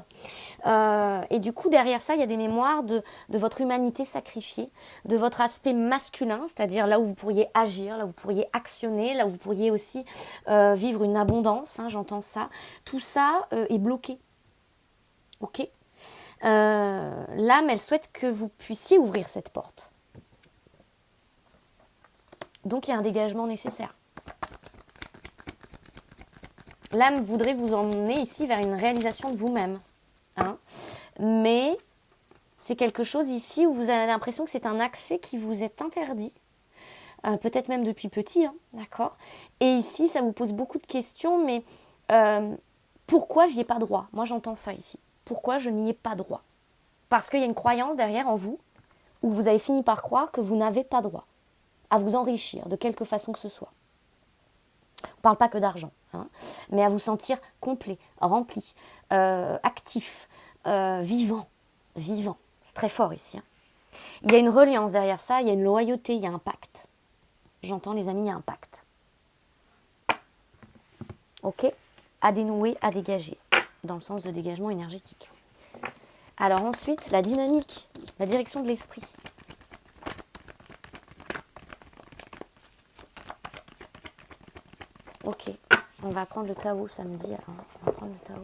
Et du coup, derrière ça, il y a des mémoires de votre humanité sacrifiée, de votre aspect masculin, c'est-à-dire là où vous pourriez agir, là où vous pourriez actionner, là où vous pourriez aussi vivre une abondance, hein, j'entends ça. Tout ça est bloqué. Ok. L'âme, elle souhaite que vous puissiez ouvrir cette porte. Donc, il y a un dégagement nécessaire. L'âme voudrait vous emmener ici vers une réalisation de vous-même. Hein. Mais c'est quelque chose ici où vous avez l'impression que c'est un accès qui vous est interdit. Peut-être même depuis petit, hein, d'accord. Et ici, ça vous pose beaucoup de questions, mais pourquoi j'y ai pas droit? Moi, j'entends ça ici. Pourquoi je n'y ai pas droit? Parce qu'il y a une croyance derrière en vous où vous avez fini par croire que vous n'avez pas droit à vous enrichir de quelque façon que ce soit. On ne parle pas que d'argent, hein, mais à vous sentir complet, rempli, actif, vivant. C'est très fort ici. Hein. Il y a une reliance derrière ça, il y a une loyauté, il y a un pacte. J'entends les amis, il y a un pacte. Ok, à dénouer, à dégager, dans le sens de dégagement énergétique. Alors ensuite, la dynamique, la direction de l'esprit. Ok, on va prendre le Tao samedi. Alors, on va prendre le Tao.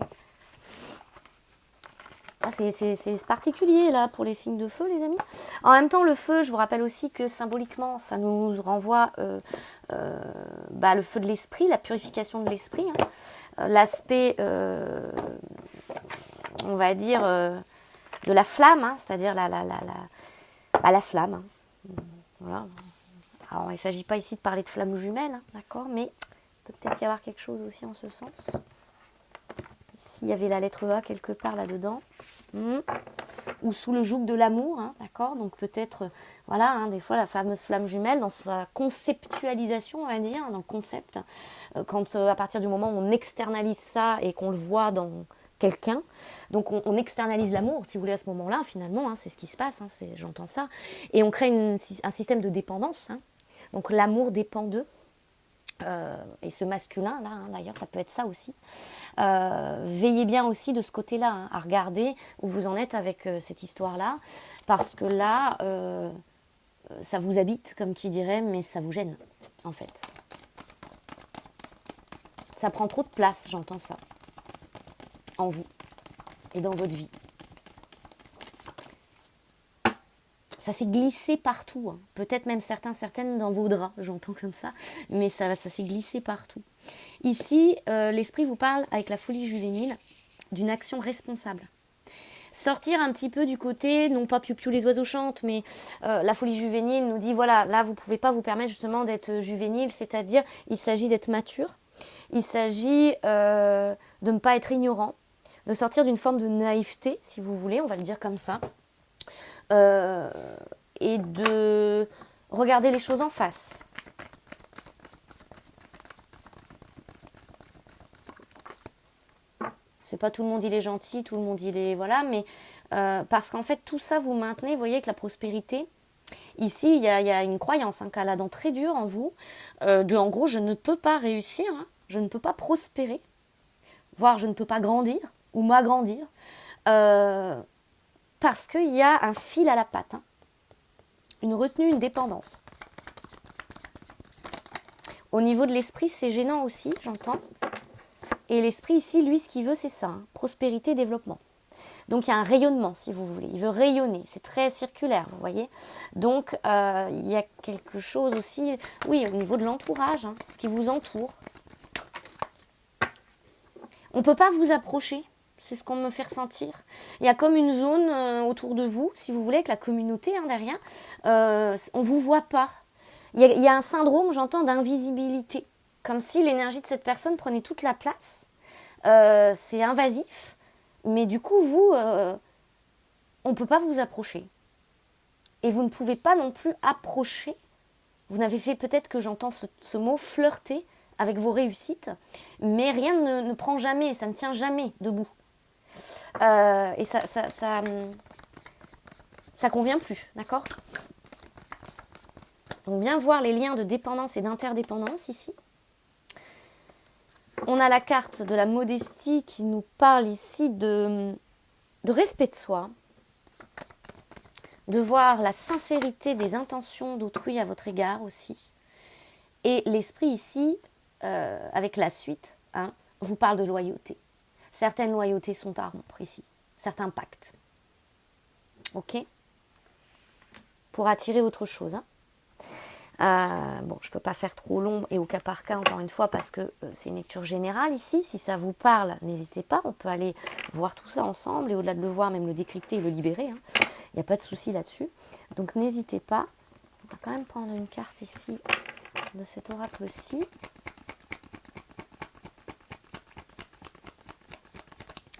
Ah, c'est particulier là pour les signes de feu, les amis. En même temps, le feu, je vous rappelle aussi que symboliquement, ça nous renvoie le feu de l'esprit, la purification de l'esprit. Hein. L'aspect, on va dire, de la flamme, hein, c'est-à-dire la flamme. Hein. Voilà. Alors, il ne s'agit pas ici de parler de flammes jumelles, hein, d'accord, mais il peut peut-être y avoir quelque chose aussi en ce sens. S'il y avait la lettre A quelque part là-dedans, ou sous le joug de l'amour, hein, d'accord. Donc peut-être, voilà, hein, des fois la fameuse flamme jumelle dans sa conceptualisation, on va dire, dans le concept, quand à partir du moment où on externalise ça et qu'on le voit dans quelqu'un, donc on externalise l'amour, si vous voulez, à ce moment-là, finalement, hein, c'est ce qui se passe, hein, j'entends ça, et on crée un système de dépendance, hein, donc l'amour dépend d'eux. Et ce masculin là, hein, d'ailleurs ça peut être ça aussi, veillez bien aussi de ce côté là, hein, à regarder où vous en êtes avec cette histoire là, parce que là ça vous habite comme qui dirait, mais ça vous gêne en fait, ça prend trop de place, j'entends ça en vous et dans votre vie. Ça s'est glissé partout, hein. Peut-être même certaines dans vos draps, j'entends comme ça, mais ça s'est glissé partout. Ici, l'esprit vous parle, avec la folie juvénile, d'une action responsable. Sortir un petit peu du côté, non pas piou-piou les oiseaux chantent, mais la folie juvénile nous dit, voilà, là vous ne pouvez pas vous permettre justement d'être juvénile, c'est-à-dire il s'agit d'être mature, il s'agit de ne pas être ignorant, de sortir d'une forme de naïveté, si vous voulez, on va le dire comme ça. Et de regarder les choses en face. C'est pas tout le monde il est gentil, tout le monde il est voilà, mais parce qu'en fait tout ça vous maintenez, vous voyez, avec la prospérité. Ici il y a une croyance, hein, qu'elle a dans très dur en vous, en gros je ne peux pas réussir, hein, je ne peux pas prospérer, voire je ne peux pas grandir ou m'agrandir. Parce qu'il y a un fil à la patte, hein. Une retenue, une dépendance. Au niveau de l'esprit, c'est gênant aussi, j'entends. Et l'esprit ici, lui, ce qu'il veut, c'est ça, hein, prospérité, développement. Donc il y a un rayonnement, si vous voulez. Il veut rayonner, c'est très circulaire, vous voyez. Donc il y a quelque chose aussi, oui, au niveau de l'entourage, hein, ce qui vous entoure. On ne peut pas vous approcher. C'est ce qu'on me fait ressentir. Il y a comme une zone autour de vous, si vous voulez, avec la communauté, hein, derrière. On ne vous voit pas. Il y a un syndrome, j'entends, d'invisibilité. Comme si l'énergie de cette personne prenait toute la place. C'est invasif. Mais du coup, vous, on ne peut pas vous approcher. Et vous ne pouvez pas non plus approcher. Vous n'avez fait peut-être que j'entends ce mot flirter avec vos réussites. Mais rien ne prend jamais, ça ne tient jamais debout. Et ça convient plus, d'accord? Donc bien voir les liens de dépendance et d'interdépendance ici. On a la carte de la modestie qui nous parle ici de respect de soi, de voir la sincérité des intentions d'autrui à votre égard aussi. Et l'esprit ici, avec la suite, hein, vous parle de loyauté. Certaines loyautés sont à rompre ici. Certains pactes. Ok? Pour attirer autre chose. Hein. Bon, je ne peux pas faire trop long et au cas par cas, encore une fois, parce que c'est une lecture générale ici. Si ça vous parle, n'hésitez pas. On peut aller voir tout ça ensemble et au-delà de le voir, même le décrypter et le libérer. Hein. Il n'y a pas de souci là-dessus. Donc n'hésitez pas. On va quand même prendre une carte ici de cet oracle-ci.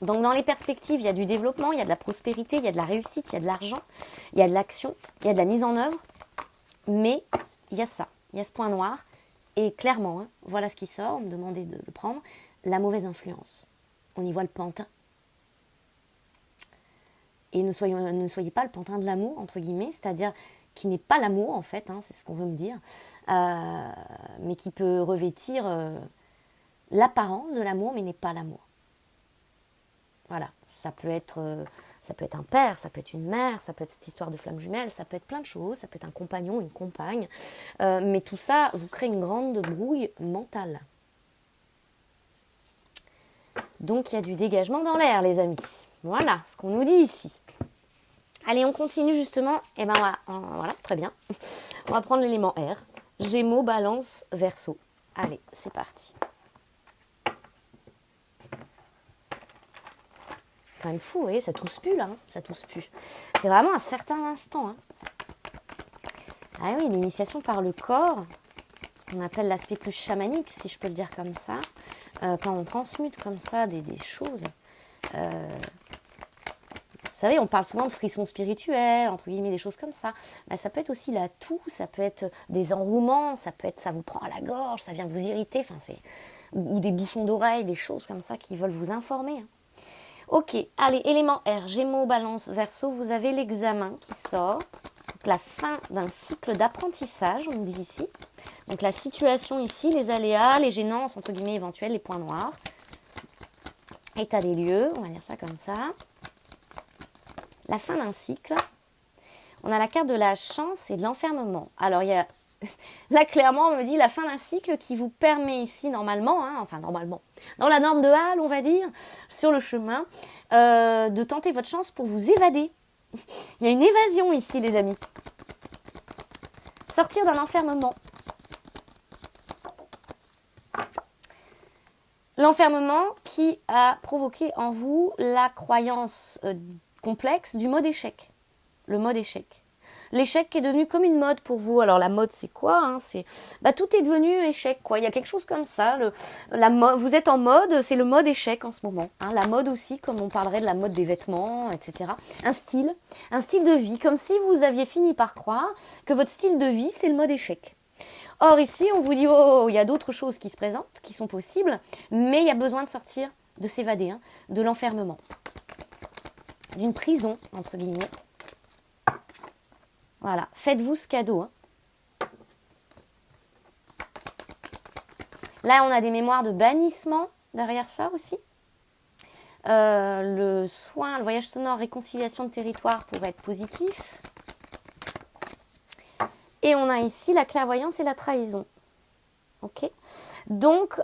Donc dans les perspectives, il y a du développement, il y a de la prospérité, il y a de la réussite, il y a de l'argent, il y a de l'action, il y a de la mise en œuvre. Mais il y a ça, il y a ce point noir. Et clairement, voilà ce qui sort, on me demandait de le prendre, la mauvaise influence. On y voit le pantin. Et ne soyez pas le pantin de l'amour, entre guillemets, c'est-à-dire qui n'est pas l'amour, en fait, c'est ce qu'on veut me dire, mais qui peut revêtir l'apparence de l'amour, mais n'est pas l'amour. Voilà, ça peut être un père, ça peut être une mère, ça peut être cette histoire de flamme jumelle, ça peut être plein de choses, ça peut être un compagnon, une compagne, mais tout ça vous crée une grande brouille mentale. Donc il y a du dégagement dans l'air, les amis. Voilà ce qu'on nous dit ici. Allez, on continue justement. Et ben voilà, c'est très bien. On va prendre l'élément R. Gémeaux, Balance, Verseau. Allez, c'est parti. Quand même fou, vous voyez, ça tousse plus là, ça tousse plus. C'est vraiment un certain instant. Ah oui, l'initiation par le corps, ce qu'on appelle l'aspect plus chamanique, si je peux le dire comme ça. Quand on transmute comme ça des choses. Vous savez, on parle souvent de frissons spirituels, entre guillemets, des choses comme ça. Ben, ça peut être aussi la toux, ça peut être des enrouements, ça peut être ça vous prend à la gorge, ça vient vous irriter, ou des bouchons d'oreilles, des choses comme ça qui veulent vous informer. Ok, allez, élément R, Gémeaux, Balance, Verseau, vous avez l'examen qui sort. Donc, la fin d'un cycle d'apprentissage, on me dit ici. Donc la situation ici, les aléas, les gênances, entre guillemets, éventuelles, les points noirs. État des lieux, on va dire ça comme ça. La fin d'un cycle. On a la carte de la chance et de l'enfermement. Alors, il y a... Là, clairement, on me dit la fin d'un cycle qui vous permet ici, normalement, dans la norme de Halle, on va dire, sur le chemin, de tenter votre chance pour vous évader. Il y a une évasion ici, les amis. Sortir d'un enfermement. L'enfermement qui a provoqué en vous la croyance complexe du mode échec. Le mode échec. L'échec qui est devenu comme une mode pour vous. Alors la mode c'est quoi tout est devenu échec quoi. Il y a quelque chose comme ça. Vous êtes en mode, c'est le mode échec en ce moment. La mode aussi, comme on parlerait de la mode des vêtements, etc. Un style de vie, comme si vous aviez fini par croire que votre style de vie c'est le mode échec. Or ici on vous dit il y a d'autres choses qui se présentent, qui sont possibles, mais il y a besoin de sortir, de s'évader, de l'enfermement, d'une prison entre guillemets. Voilà, faites-vous ce cadeau. Là, on a des mémoires de bannissement derrière ça aussi. Le soin, le voyage sonore, réconciliation de territoire pourrait être positif. Et on a ici la clairvoyance et la trahison. Ok. Donc,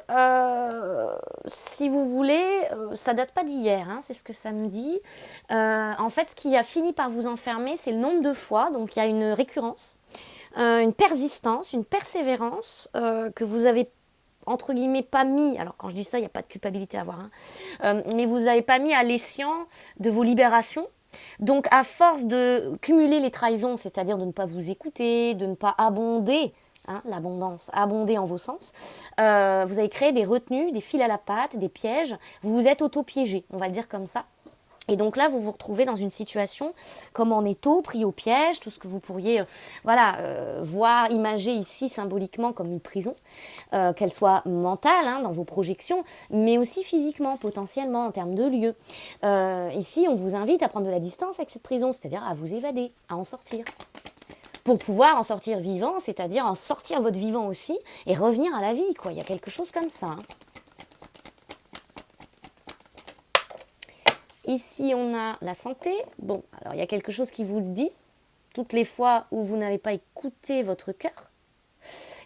si vous voulez, ça date pas d'hier, c'est ce que ça me dit. En fait, ce qui a fini par vous enfermer, c'est le nombre de fois. Donc, il y a une récurrence, une persistance, une persévérance que vous avez entre guillemets pas mis. Alors, quand je dis ça, il n'y a pas de culpabilité à avoir, mais vous n'avez pas mis à l'escient de vos libérations. Donc, à force de cumuler les trahisons, c'est-à-dire de ne pas vous écouter, de ne pas abonder. L'abondance, abonder en vos sens. Vous avez créé des retenues, des fils à la patte, des pièges. Vous vous êtes auto-piégé, on va le dire comme ça. Et donc là, vous vous retrouvez dans une situation comme en étau, pris au piège, tout ce que vous pourriez voir, imager ici symboliquement comme une prison, qu'elle soit mentale dans vos projections, mais aussi physiquement, potentiellement, en termes de lieu. Ici, on vous invite à prendre de la distance avec cette prison, c'est-à-dire à vous évader, à en sortir. Pour pouvoir en sortir vivant, c'est-à-dire en sortir votre vivant aussi et revenir à la vie, quoi. Il y a quelque chose comme ça. Ici, on a la santé. Bon, alors il y a quelque chose qui vous le dit. Toutes les fois où vous n'avez pas écouté votre cœur.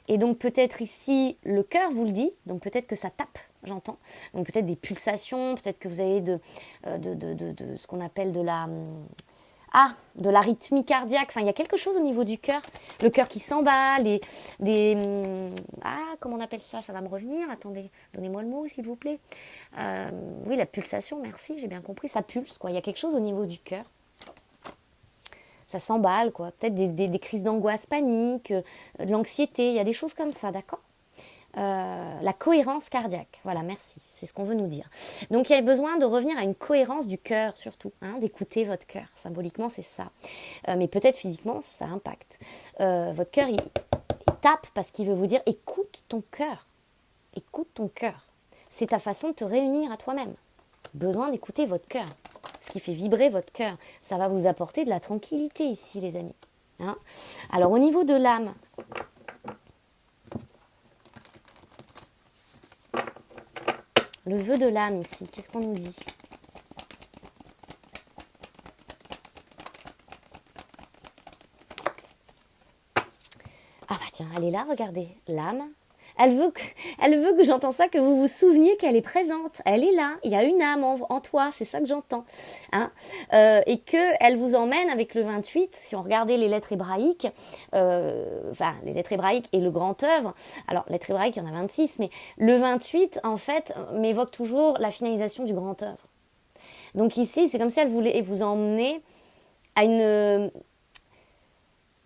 Et donc peut-être ici, le cœur vous le dit. Donc peut-être que ça tape, j'entends. Donc peut-être des pulsations, peut-être que vous avez de ce qu'on appelle de l'arythmie cardiaque. Enfin, il y a quelque chose au niveau du cœur. Le cœur qui s'emballe, comment on appelle ça? Ça va me revenir. Attendez, donnez-moi le mot, s'il vous plaît. Oui, la pulsation, merci, j'ai bien compris. Ça pulse, quoi. Il y a quelque chose au niveau du cœur. Ça s'emballe, quoi. Peut-être des crises d'angoisse, panique, de l'anxiété. Il y a des choses comme ça, d'accord? la cohérence cardiaque. Voilà, merci, c'est ce qu'on veut nous dire. Donc il y a besoin de revenir à une cohérence du cœur surtout, hein, d'écouter votre cœur. Symboliquement, c'est ça. Mais peut-être physiquement, ça impacte. Votre cœur, il tape parce qu'il veut vous dire écoute ton cœur. Écoute ton cœur. C'est ta façon de te réunir à toi-même. Besoin d'écouter votre cœur. Ce qui fait vibrer votre cœur. Ça va vous apporter de la tranquillité ici, les amis. Hein? Alors, au niveau de l'âme, le vœu de l'âme ici, qu'est-ce qu'on nous dit? Ah bah tiens, elle est là, regardez, l'âme. Elle veut que j'entends ça, que vous vous souveniez qu'elle est présente. Elle est là, il y a une âme en toi, c'est ça que j'entends. Hein, et qu'elle vous emmène avec le 28, si on regardait les lettres hébraïques, les lettres hébraïques et le grand œuvre. Alors, lettres hébraïques, il y en a 26, mais le 28, en fait, m'évoque toujours la finalisation du grand œuvre. Donc ici, c'est comme si elle voulait vous emmener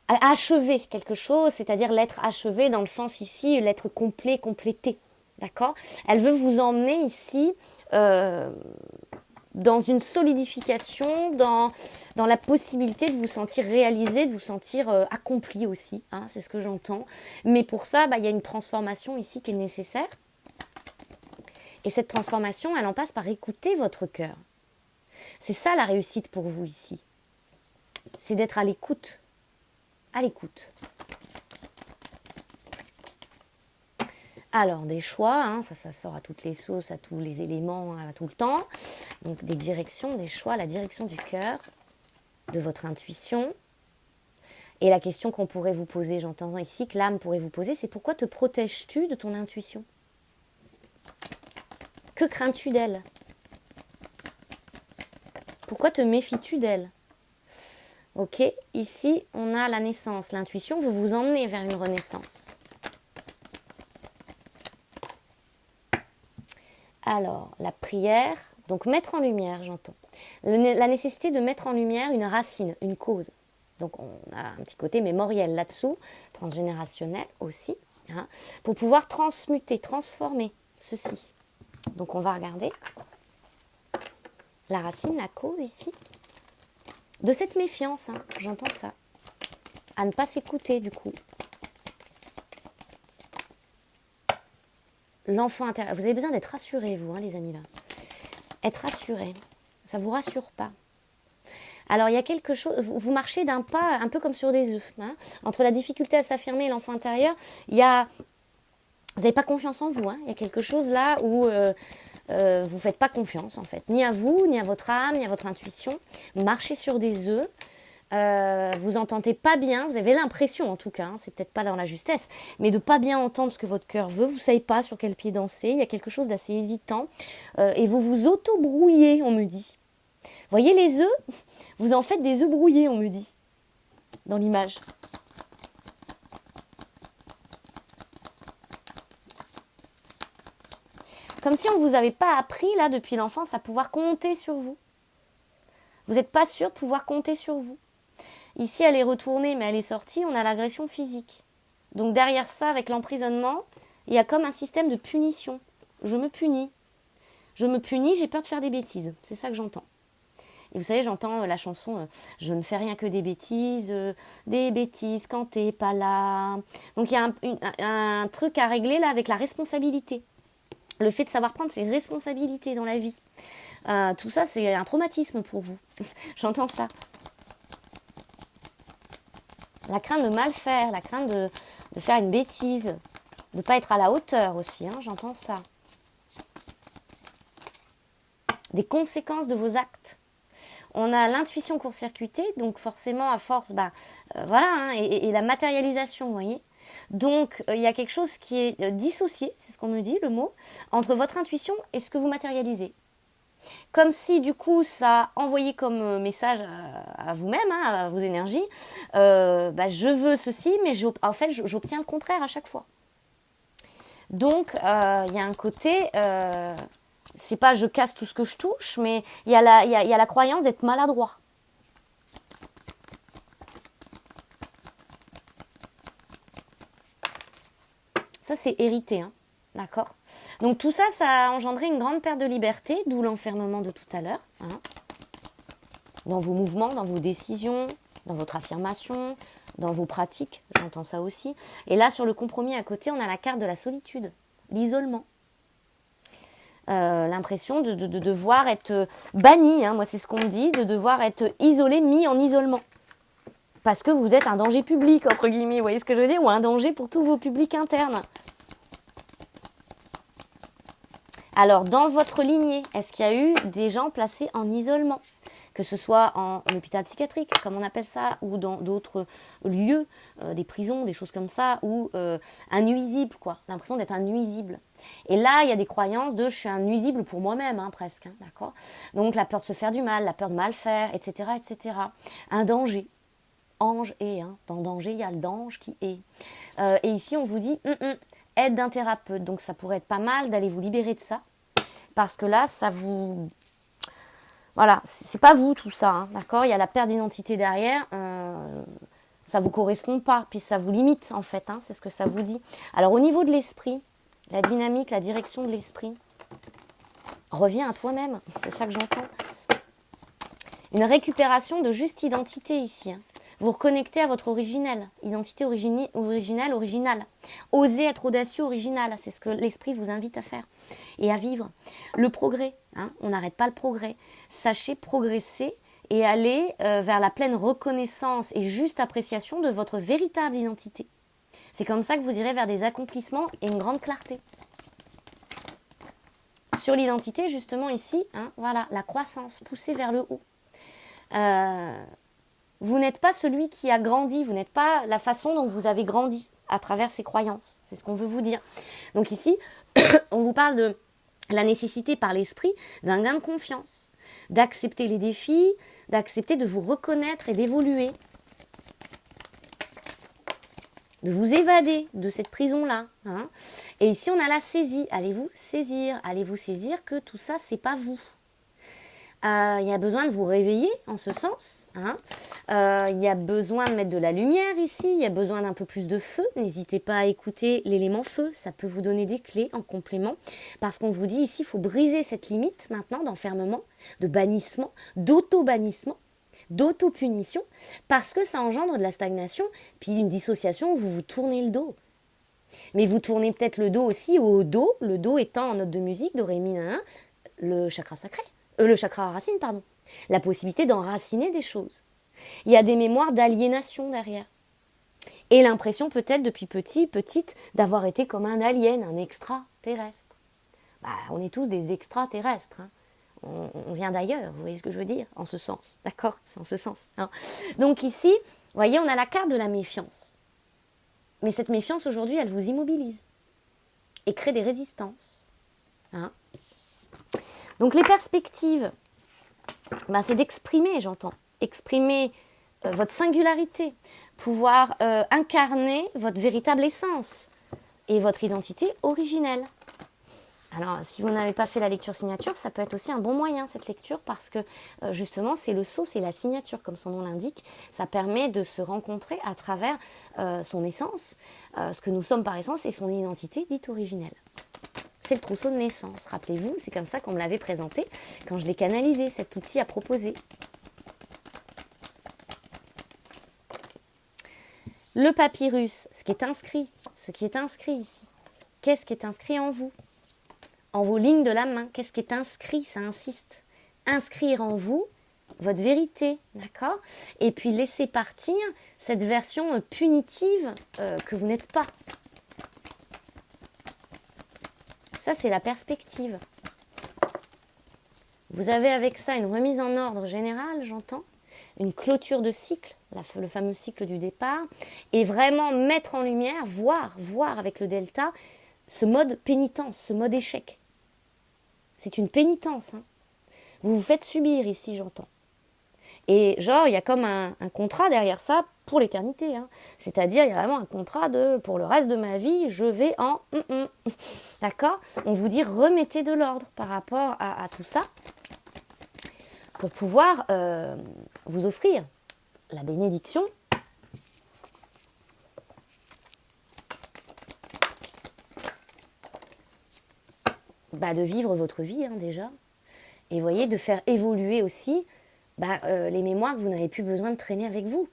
à achever quelque chose, c'est-à-dire l'être achevé dans le sens ici, l'être complet, complété. D'accord? Elle veut vous emmener ici dans une solidification, dans la possibilité de vous sentir réalisé, de vous sentir accompli aussi. Hein, c'est ce que j'entends. Mais pour ça, il y a une transformation ici qui est nécessaire. Et cette transformation, elle en passe par écouter votre cœur. C'est ça la réussite pour vous ici. C'est d'être à l'écoute. À l'écoute. Alors, des choix, hein, ça sort à toutes les sauces, à tous les éléments, à tout le temps. Donc, des directions, des choix, la direction du cœur, de votre intuition. Et la question qu'on pourrait vous poser, j'entends ici, que l'âme pourrait vous poser, c'est pourquoi te protèges-tu de ton intuition? Que crains-tu d'elle? Pourquoi te méfies-tu d'elle? Ok, ici, on a la naissance. L'intuition veut vous emmener vers une renaissance. Alors, la prière, donc mettre en lumière, j'entends. La nécessité de mettre en lumière une racine, une cause. Donc, on a un petit côté mémoriel là-dessous, transgénérationnel aussi, hein, pour pouvoir transmuter, transformer ceci. Donc, on va regarder la racine, la cause ici. De cette méfiance, hein, j'entends ça. À ne pas s'écouter du coup. L'enfant intérieur. Vous avez besoin d'être rassuré, vous, hein, les amis, là. Être rassuré. Ça ne vous rassure pas. Alors, il y a quelque chose... Vous marchez d'un pas un peu comme sur des œufs. Hein. Entre la difficulté à s'affirmer et l'enfant intérieur, il y a... Vous n'avez pas confiance en vous. Hein. Il y a quelque chose là où... vous ne faites pas confiance en fait, ni à vous, ni à votre âme, ni à votre intuition. Vous marchez sur des œufs, vous entendez pas bien, vous avez l'impression en tout cas, hein, c'est peut-être pas dans la justesse, mais de pas bien entendre ce que votre cœur veut, vous savez pas sur quel pied danser, il y a quelque chose d'assez hésitant, et vous vous auto-brouillez, on me dit. Voyez les œufs, vous en faites des œufs brouillés, on me dit, dans l'image. Comme si on ne vous avait pas appris, là, depuis l'enfance, à pouvoir compter sur vous. Vous n'êtes pas sûr de pouvoir compter sur vous. Ici, elle est retournée, mais elle est sortie, on a l'agression physique. Donc derrière ça, avec l'emprisonnement, il y a comme un système de punition. Je me punis. Je me punis, j'ai peur de faire des bêtises. C'est ça que j'entends. Et vous savez, j'entends la chanson « Je ne fais rien que des bêtises quand t'es pas là ». Donc il y a un truc à régler, là, avec la responsabilité. Le fait de savoir prendre ses responsabilités dans la vie. Tout ça, c'est un traumatisme pour vous. J'entends ça. La crainte de mal faire, la crainte de faire une bêtise, de ne pas être à la hauteur aussi, hein, j'entends ça. Des conséquences de vos actes. On a l'intuition court-circuitée, donc forcément, à force, voilà, hein, et la matérialisation, vous voyez. Donc, il y a quelque chose qui est dissocié, c'est ce qu'on me dit, le mot, entre votre intuition et ce que vous matérialisez. Comme si, du coup, ça envoyait comme message à vous-même, hein, à vos énergies, je veux ceci, mais en fait, j'obtiens le contraire à chaque fois. Donc, il y a un côté, c'est pas je casse tout ce que je touche, mais il y a la croyance d'être maladroit. Ça, c'est hérité, hein. D'accord? Donc tout ça, ça a engendré une grande perte de liberté, d'où l'enfermement de tout à l'heure, hein. Dans vos mouvements, dans vos décisions, dans votre affirmation, dans vos pratiques, j'entends ça aussi. Et là, sur le compromis à côté, on a la carte de la solitude, l'isolement. L'impression de devoir être banni, hein, moi c'est ce qu'on me dit, de devoir être isolé, mis en isolement. Parce que vous êtes un danger public, entre guillemets, vous voyez ce que je veux dire, ou un danger pour tous vos publics internes. Alors, dans votre lignée, est-ce qu'il y a eu des gens placés en isolement? Que ce soit en hôpital psychiatrique, comme on appelle ça, ou dans d'autres lieux, des prisons, des choses comme ça, ou un nuisible, quoi. L'impression d'être un nuisible. Et là, il y a des croyances de « je suis un nuisible pour moi-même hein, », presque, hein, d'accord? Donc, la peur de se faire du mal, la peur de mal faire, etc., etc. Un danger. Ange est, hein. Dans danger, il y a le dange qui est. Et ici, on vous dit aide d'un thérapeute. Donc, ça pourrait être pas mal d'aller vous libérer de ça. Parce que là, ça vous... Voilà, c'est pas vous tout ça, hein, d'accord? Il y a la perte d'identité derrière. Ça vous correspond pas. Puis ça vous limite, en fait. Hein, c'est ce que ça vous dit. Alors, au niveau de l'esprit, la dynamique, la direction de l'esprit, reviens à toi-même. C'est ça que j'entends. Une récupération de juste identité ici. Hein. Vous reconnectez à votre originel, identité originale. Osez être audacieux, original, c'est ce que l'esprit vous invite à faire et à vivre. Le progrès, hein, on n'arrête pas le progrès. Sachez progresser et aller vers la pleine reconnaissance et juste appréciation de votre véritable identité. C'est comme ça que vous irez vers des accomplissements et une grande clarté. Sur l'identité, justement ici, hein, voilà, la croissance, poussée vers le haut. Vous n'êtes pas celui qui a grandi, vous n'êtes pas la façon dont vous avez grandi à travers ces croyances. C'est ce qu'on veut vous dire. Donc ici, on vous parle de la nécessité par l'esprit d'un gain de confiance, d'accepter les défis, d'accepter de vous reconnaître et d'évoluer, de vous évader de cette prison-là. Hein. Et ici, on a la saisie. Allez-vous saisir que tout ça, c'est pas vous. Il y a besoin de vous réveiller en ce sens. Hein. Il y a besoin de mettre de la lumière ici. Il y a besoin d'un peu plus de feu. N'hésitez pas à écouter l'élément feu. Ça peut vous donner des clés en complément. Parce qu'on vous dit ici, il faut briser cette limite maintenant d'enfermement, de bannissement, d'auto-bannissement, d'auto-punition. Parce que ça engendre de la stagnation. Puis une dissociation où vous vous tournez le dos. Mais vous tournez peut-être le dos aussi au do. Le do étant en note de musique, do, ré, mi, na, na, le chakra sacré. Le chakra racine, pardon. La possibilité d'enraciner des choses. Il y a des mémoires d'aliénation derrière. Et l'impression peut-être depuis petite, d'avoir été comme un alien, un extraterrestre. On est tous des extraterrestres. Hein. On vient d'ailleurs, vous voyez ce que je veux dire? En ce sens, d'accord? C'est en ce sens. Hein. Donc ici, vous voyez, on a la carte de la méfiance. Mais cette méfiance, aujourd'hui, elle vous immobilise. Et crée des résistances. Hein. Donc les perspectives, c'est d'exprimer, j'entends. Exprimer votre singularité, pouvoir incarner votre véritable essence et votre identité originelle. Alors, si vous n'avez pas fait la lecture signature, ça peut être aussi un bon moyen, cette lecture, parce que justement, c'est le sceau, c'est la signature, comme son nom l'indique. Ça permet de se rencontrer à travers son essence, ce que nous sommes par essence, et son identité dite originelle. C'est le trousseau de naissance, rappelez-vous, c'est comme ça qu'on me l'avait présenté quand je l'ai canalisé, cet outil à proposer. Le papyrus, ce qui est inscrit ici. Qu'est-ce qui est inscrit en vous? En vos lignes de la main, qu'est-ce qui est inscrit? Ça insiste. Inscrire en vous votre vérité, d'accord? Et puis laisser partir cette version punitive que vous n'êtes pas. Ça, c'est la perspective. Vous avez avec ça une remise en ordre générale, j'entends, une clôture de cycle, le fameux cycle du départ, et vraiment mettre en lumière, voir avec le delta, ce mode pénitence, ce mode échec. C'est une pénitence. Hein. Vous vous faites subir ici, j'entends. Et genre, il y a comme un contrat derrière ça pour l'éternité. Hein. C'est-à-dire, il y a vraiment un contrat pour le reste de ma vie, je vais en... D'accord? On vous dit, remettez de l'ordre par rapport à tout ça pour pouvoir vous offrir la bénédiction de vivre votre vie déjà. Et vous voyez, de faire évoluer aussi les mémoires que vous n'avez plus besoin de traîner avec vous.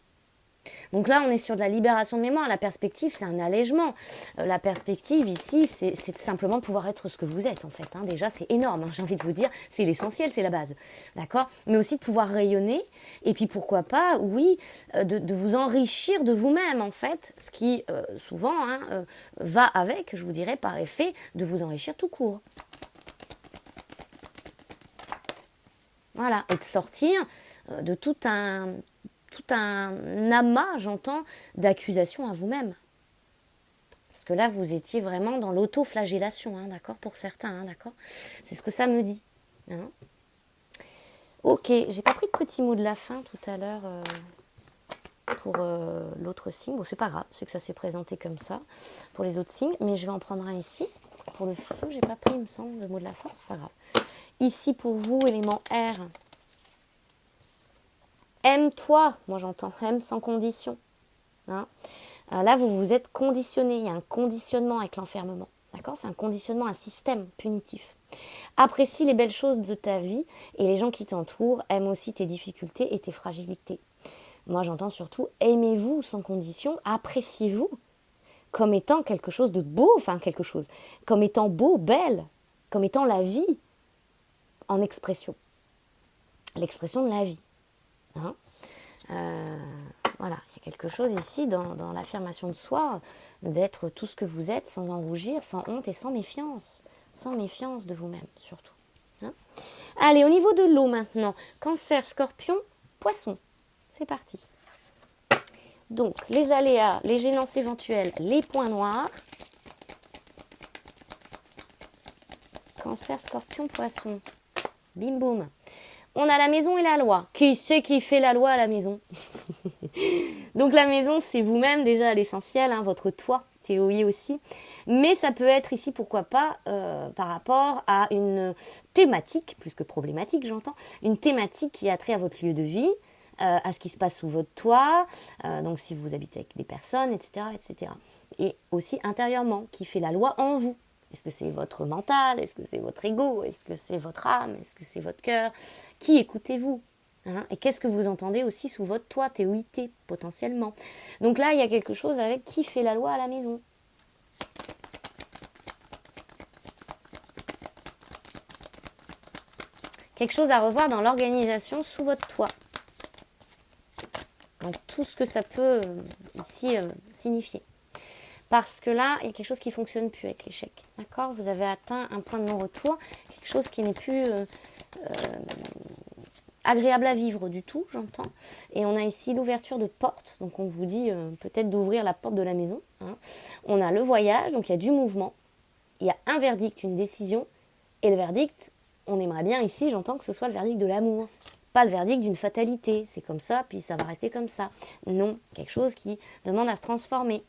Donc là, on est sur de la libération de mémoire. La perspective, c'est un allègement. La perspective, ici, c'est simplement de pouvoir être ce que vous êtes, en fait. Déjà, c'est énorme, j'ai envie de vous dire. C'est l'essentiel, c'est la base. D'accord ? Mais aussi de pouvoir rayonner. Et puis, pourquoi pas, oui, de vous enrichir de vous-même, en fait. Ce qui, souvent, va avec, je vous dirais, par effet, de vous enrichir tout court. Voilà. Et de sortir de tout un amas, j'entends, d'accusations à vous-même. Parce que là, vous étiez vraiment dans l'autoflagellation, d'accord, pour certains, d'accord. C'est ce que ça me dit. Ok, j'ai pas pris de petit mot de la fin tout à l'heure pour l'autre signe. Bon, c'est pas grave, c'est que ça s'est présenté comme ça pour les autres signes, mais je vais en prendre un ici. Pour le feu, j'ai pas pris, il me semble, le mot de la fin, c'est pas grave. Ici, pour vous, élément R. Aime-toi, moi j'entends, aime sans condition. Là, vous vous êtes conditionné, il y a un conditionnement avec l'enfermement. D'accord ? C'est un conditionnement, un système punitif. Apprécie les belles choses de ta vie et les gens qui t'entourent aiment aussi tes difficultés et tes fragilités. Moi j'entends surtout, aimez-vous sans condition, appréciez-vous comme étant quelque chose de beau, comme étant beau, belle, comme étant la vie en expression. L'expression de la vie. Voilà, il y a quelque chose ici dans l'affirmation de soi, d'être tout ce que vous êtes sans en rougir, sans honte et sans méfiance de vous-même surtout. Allez, au niveau de l'eau maintenant, Cancer, Scorpion, Poisson, c'est parti. Donc, les aléas, les gênances éventuelles, les points noirs. Cancer, Scorpion, Poisson, bim boum. On a la maison et la loi. Qui c'est qui fait la loi à la maison? Donc la maison, c'est vous-même déjà à l'essentiel, votre toit, théorie aussi. Mais ça peut être ici, pourquoi pas, par rapport à une thématique, plus que problématique j'entends, une thématique qui a trait à votre lieu de vie, à ce qui se passe sous votre toit, donc si vous habitez avec des personnes, etc., etc. Et aussi intérieurement, qui fait la loi en vous. Est-ce que c'est votre mental? Est-ce que c'est votre ego? Est-ce que c'est votre âme? Est-ce que c'est votre cœur? Qui écoutez-vous? Et qu'est-ce que vous entendez aussi sous votre toit, TOIT, potentiellement? Donc là, il y a quelque chose avec qui fait la loi à la maison. Quelque chose à revoir dans l'organisation sous votre toit. Donc tout ce que ça peut ici signifier. Parce que là, il y a quelque chose qui ne fonctionne plus avec l'échec. D'accord ? Vous avez atteint un point de non-retour, quelque chose qui n'est plus agréable à vivre du tout, j'entends. Et on a ici l'ouverture de porte. Donc on vous dit peut-être d'ouvrir la porte de la maison. On a le voyage, donc il y a du mouvement. Il y a un verdict, une décision. Et le verdict, on aimerait bien ici, j'entends que ce soit le verdict de l'amour. Pas le verdict d'une fatalité. C'est comme ça, puis ça va rester comme ça. Non, quelque chose qui demande à se transformer.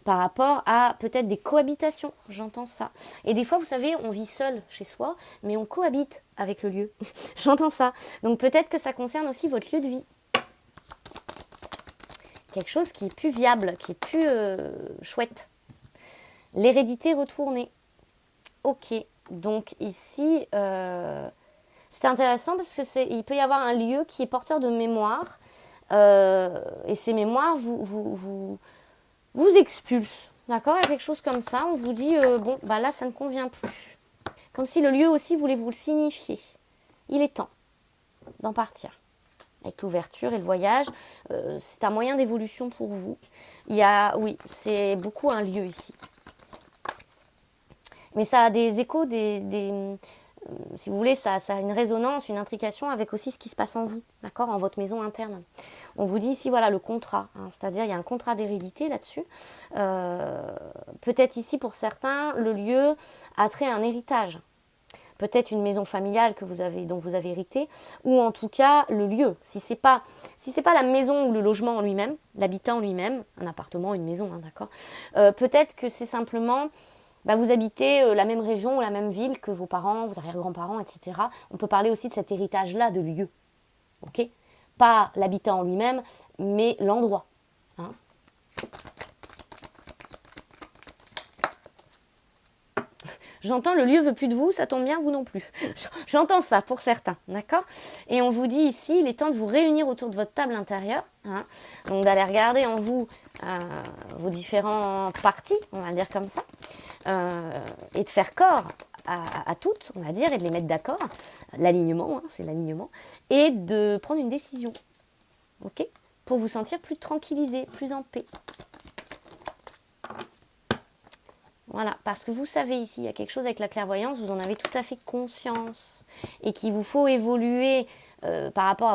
Par rapport à peut-être des cohabitations, j'entends ça. Et des fois, vous savez, on vit seul chez soi, mais on cohabite avec le lieu. J'entends ça. Donc peut-être que ça concerne aussi votre lieu de vie. Quelque chose qui est plus viable, qui est plus chouette. L'hérédité retournée. Ok, donc ici, c'est intéressant parce que il peut y avoir un lieu qui est porteur de mémoire. Et ces mémoires vous expulse, d'accord? Il y a quelque chose comme ça, on vous dit, là, ça ne convient plus. Comme si le lieu aussi voulait vous le signifier. Il est temps d'en partir. Avec l'ouverture et le voyage, c'est un moyen d'évolution pour vous. C'est beaucoup un lieu ici. Mais ça a des échos, si vous voulez, ça a une résonance, une intrication avec aussi ce qui se passe en vous, d'accord, en votre maison interne. On vous dit ici, voilà, le contrat, c'est-à-dire il y a un contrat d'hérédité là-dessus. Peut-être ici, pour certains, le lieu a trait à un héritage. Peut-être une maison familiale dont vous avez hérité, ou en tout cas le lieu. Si c'est pas la maison ou le logement en lui-même, l'habitat en lui-même, un appartement, une maison, d'accord. Peut-être que c'est simplement vous habitez la même région ou la même ville que vos parents, vos arrière-grands-parents, etc. On peut parler aussi de cet héritage-là de lieu. Ok ? Pas l'habitat en lui-même, mais l'endroit. J'entends le lieu veut plus de vous, ça tombe bien, vous non plus. J'entends ça pour certains, d'accord? Et on vous dit ici, il est temps de vous réunir autour de votre table intérieure, hein, donc d'aller regarder en vous vos différentes parties, on va le dire comme ça, et de faire corps à toutes, on va dire, et de les mettre d'accord, l'alignement, hein, c'est l'alignement, et de prendre une décision, ok? Pour vous sentir plus tranquillisé, plus en paix. Voilà, parce que vous savez ici, il y a quelque chose avec la clairvoyance, vous en avez tout à fait conscience, et qu'il vous faut évoluer par rapport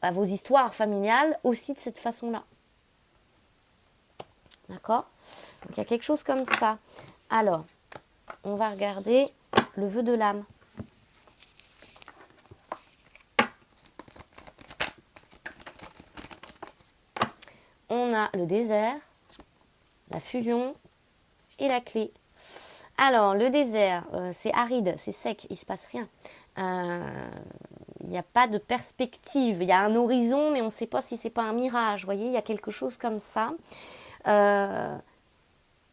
à vos histoires familiales aussi de cette façon-là. D'accord? Donc il y a quelque chose comme ça. Alors, on va regarder le vœu de l'âme. On a le désert, la fusion et la clé. Alors, le désert, c'est aride, c'est sec, il ne se passe rien. Il n'y a pas de perspective. Il y a un horizon, mais on ne sait pas si ce n'est pas un mirage. Vous voyez, il y a quelque chose comme ça.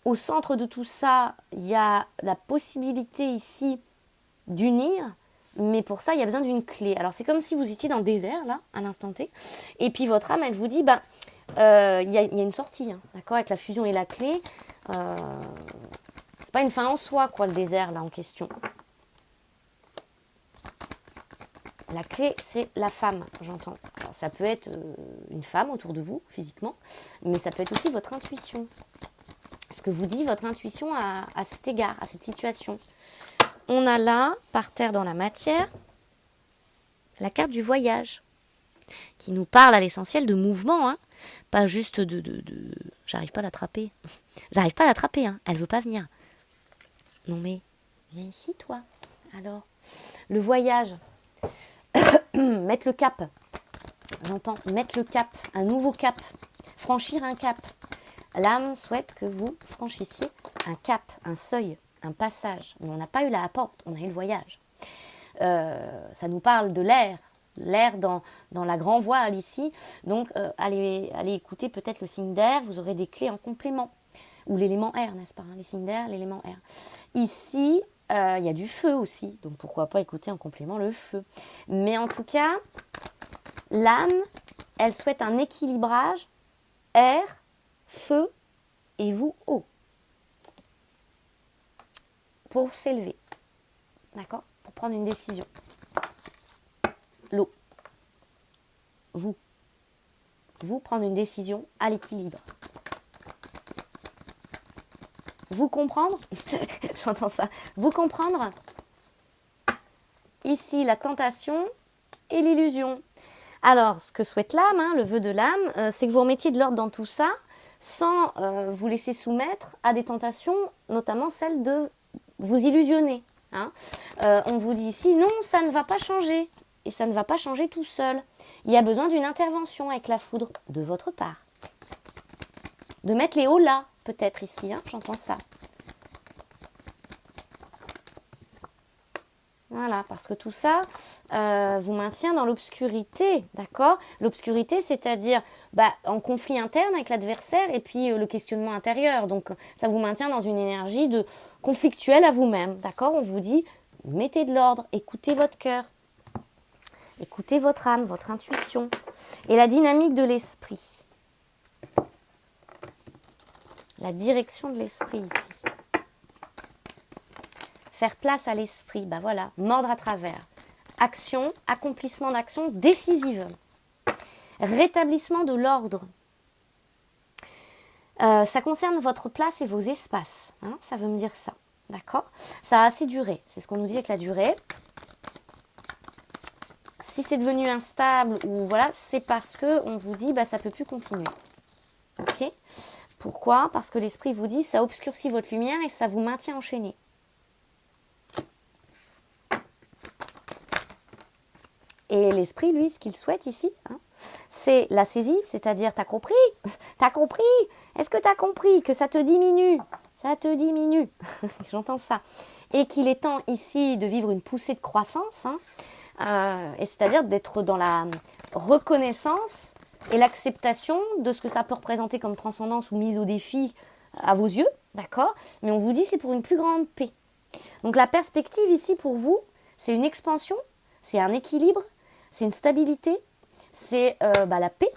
Au centre de tout ça, il y a la possibilité ici d'unir, mais pour ça, il y a besoin d'une clé. Alors, c'est comme si vous étiez dans le désert, là, à l'instant T, et puis votre âme, elle vous dit, il y a une sortie, hein, d'accord, avec la fusion et la clé. C'est pas une fin en soi, quoi, le désert, là, en question. La clé, c'est la femme, j'entends. Alors, ça peut être une femme autour de vous, physiquement, mais ça peut être aussi votre intuition. Ce que vous dit votre intuition à cet égard, à cette situation. On a là, par terre dans la matière, la carte du voyage, qui nous parle à l'essentiel de mouvement, hein, pas juste de... J'arrive pas à l'attraper. J'arrive pas à l'attraper, hein, elle veut pas venir. Non mais, viens ici, toi. Alors, le voyage, mettre le cap, j'entends, mettre le cap, un nouveau cap, franchir un cap. L'âme souhaite que vous franchissiez un cap, un seuil, un passage. Mais on n'a pas eu la porte, on a eu le voyage. Ça nous parle de l'air dans la grand voile ici. Donc, allez écouter peut-être le signe d'air, vous aurez des clés en complément. Ou l'élément air, n'est-ce pas, hein, les signes d'air, l'élément air. Ici, il y a du feu aussi. Donc, pourquoi pas écouter en complément le feu. Mais en tout cas, l'âme, elle souhaite un équilibrage air, feu et vous eau. Pour s'élever. D'accord? Pour prendre une décision. L'eau. Vous prendre une décision à l'équilibre. Vous comprendre? J'entends ça. Vous comprendre? Ici, la tentation et l'illusion. Alors, ce que souhaite l'âme, hein, le vœu de l'âme, c'est que vous remettiez de l'ordre dans tout ça, sans vous laisser soumettre à des tentations, notamment celle de vous illusionner. Hein. On vous dit ici, non, ça ne va pas changer. Et ça ne va pas changer tout seul. Il y a besoin d'une intervention avec la foudre de votre part. De mettre les hauts là, peut-être ici, hein, j'entends ça. Voilà, parce que tout ça vous maintient dans l'obscurité, d'accord? L'obscurité, c'est-à-dire en conflit interne avec l'adversaire et puis le questionnement intérieur. Donc, ça vous maintient dans une énergie de conflictuelle à vous-même, d'accord? On vous dit, mettez de l'ordre, écoutez votre cœur, écoutez votre âme, votre intuition et la dynamique de l'esprit. La direction de l'esprit ici. Faire place à l'esprit, voilà, mordre à travers. Action, accomplissement d'action décisive. Rétablissement de l'ordre. Ça concerne votre place et vos espaces. Hein, ça veut me dire ça. D'accord? Ça a assez duré. C'est ce qu'on nous dit avec la durée. Si c'est devenu instable ou voilà, c'est parce que on vous dit ça peut plus continuer. Ok? Pourquoi? Parce que l'esprit vous dit ça obscurcit votre lumière et ça vous maintient enchaîné. Et l'esprit, lui, ce qu'il souhaite ici, hein, c'est la saisie, c'est-à-dire, t'as compris? T'as compris? Est-ce que t'as compris que ça te diminue? Ça te diminue. J'entends ça. Et qu'il est temps ici de vivre une poussée de croissance, hein, et c'est-à-dire d'être dans la reconnaissance et l'acceptation de ce que ça peut représenter comme transcendance ou mise au défi à vos yeux, d'accord? Mais on vous dit c'est pour une plus grande paix. Donc la perspective ici pour vous, c'est une expansion, c'est un équilibre, c'est une stabilité, c'est la paix,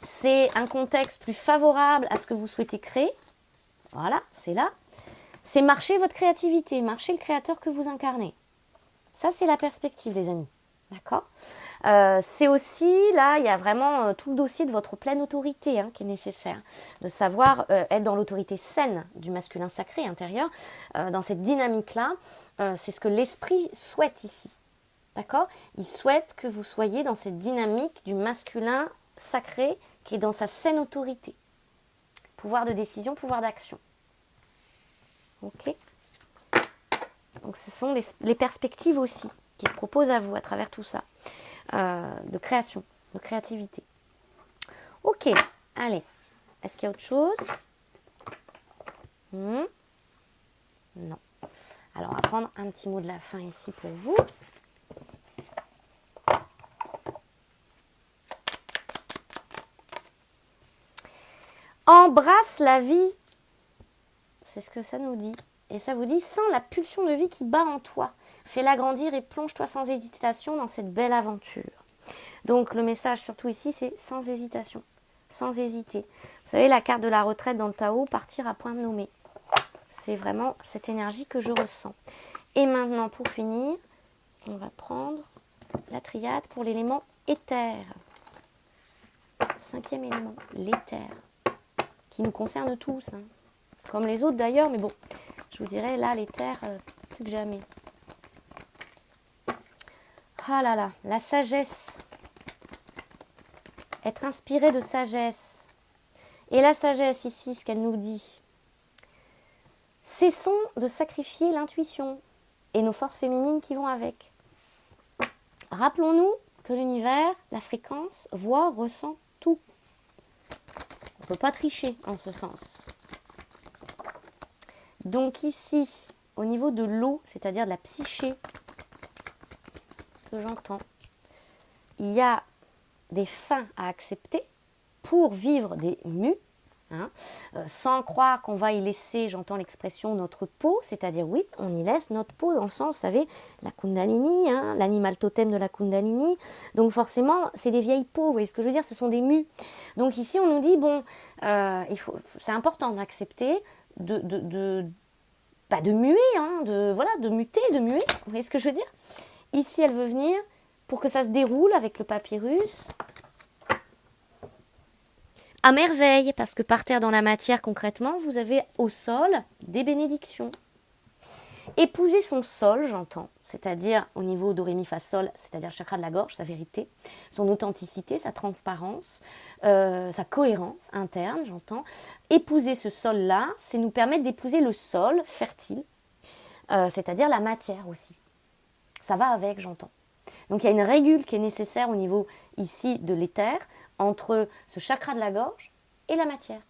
c'est un contexte plus favorable à ce que vous souhaitez créer. Voilà, c'est là. C'est marcher votre créativité, marcher le créateur que vous incarnez. Ça, c'est la perspective, les amis. D'accord. C'est aussi, là, il y a vraiment tout le dossier de votre pleine autorité qui est nécessaire. De savoir être dans l'autorité saine du masculin sacré intérieur. Dans cette dynamique-là, c'est ce que l'esprit souhaite ici. D'accord. Il souhaite que vous soyez dans cette dynamique du masculin sacré qui est dans sa saine autorité. Pouvoir de décision, pouvoir d'action. Ok. Donc ce sont les perspectives aussi qui se proposent à vous à travers tout ça. De création, de créativité. Ok, allez. Est-ce qu'il y a autre chose? Non. Alors on va prendre un petit mot de la fin ici pour vous. Embrasse la vie. C'est ce que ça nous dit. Et ça vous dit, sens la pulsion de vie qui bat en toi. Fais-la grandir et plonge-toi sans hésitation dans cette belle aventure. Donc le message surtout ici, c'est sans hésitation, sans hésiter. Vous savez, la carte de la retraite dans le Tao, partir à point nommé. C'est vraiment cette énergie que je ressens. Et maintenant, pour finir, on va prendre la triade pour l'élément éther. 5e élément, l'éther, qui nous concerne tous, comme les autres d'ailleurs, mais bon, je vous dirais là, l'éther, plus que jamais. Ah là là, la sagesse. Être inspiré de sagesse. Et la sagesse ici, ce qu'elle nous dit, cessons de sacrifier l'intuition et nos forces féminines qui vont avec. Rappelons-nous que l'univers, la fréquence, voit, ressent tout. On ne peut pas tricher en ce sens. Donc ici, au niveau de l'eau, c'est-à-dire de la psyché, ce que j'entends, il y a des fins à accepter pour vivre des mues, sans croire qu'on va y laisser, j'entends l'expression, notre peau, c'est-à-dire oui, on y laisse notre peau dans le sens, vous savez, la Kundalini, l'animal totem de la Kundalini, donc forcément, c'est des vieilles peaux, vous voyez ce que je veux dire, ce sont des mues. Donc ici, on nous dit, bon, c'est important d'accepter, de muer, de muter, de muer, vous voyez ce que je veux dire? Ici, elle veut venir pour que ça se déroule avec le papyrus à merveille, parce que par terre dans la matière, concrètement, vous avez au sol des bénédictions. Épouser son sol, j'entends, c'est-à-dire au niveau do, ré, mi, fa, sol, c'est-à-dire chakra de la gorge, sa vérité, son authenticité, sa transparence, sa cohérence interne, j'entends. Épouser ce sol-là, c'est nous permettre d'épouser le sol fertile, c'est-à-dire la matière aussi. Ça va avec, j'entends. Donc il y a une régule qui est nécessaire au niveau ici de l'éther entre ce chakra de la gorge et la matière.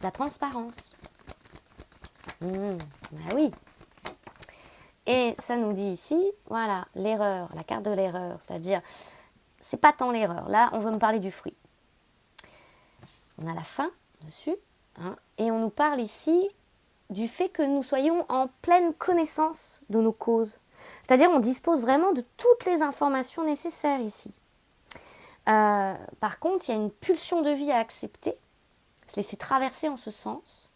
La transparence. Oui. Et ça nous dit ici, voilà, l'erreur, la carte de l'erreur, c'est-à-dire, c'est pas tant l'erreur. Là, on veut me parler du fruit. On a la fin dessus, et on nous parle ici du fait que nous soyons en pleine connaissance de nos causes. C'est-à-dire, on dispose vraiment de toutes les informations nécessaires ici. Par contre, il y a une pulsion de vie à accepter, se laisser traverser en ce sens.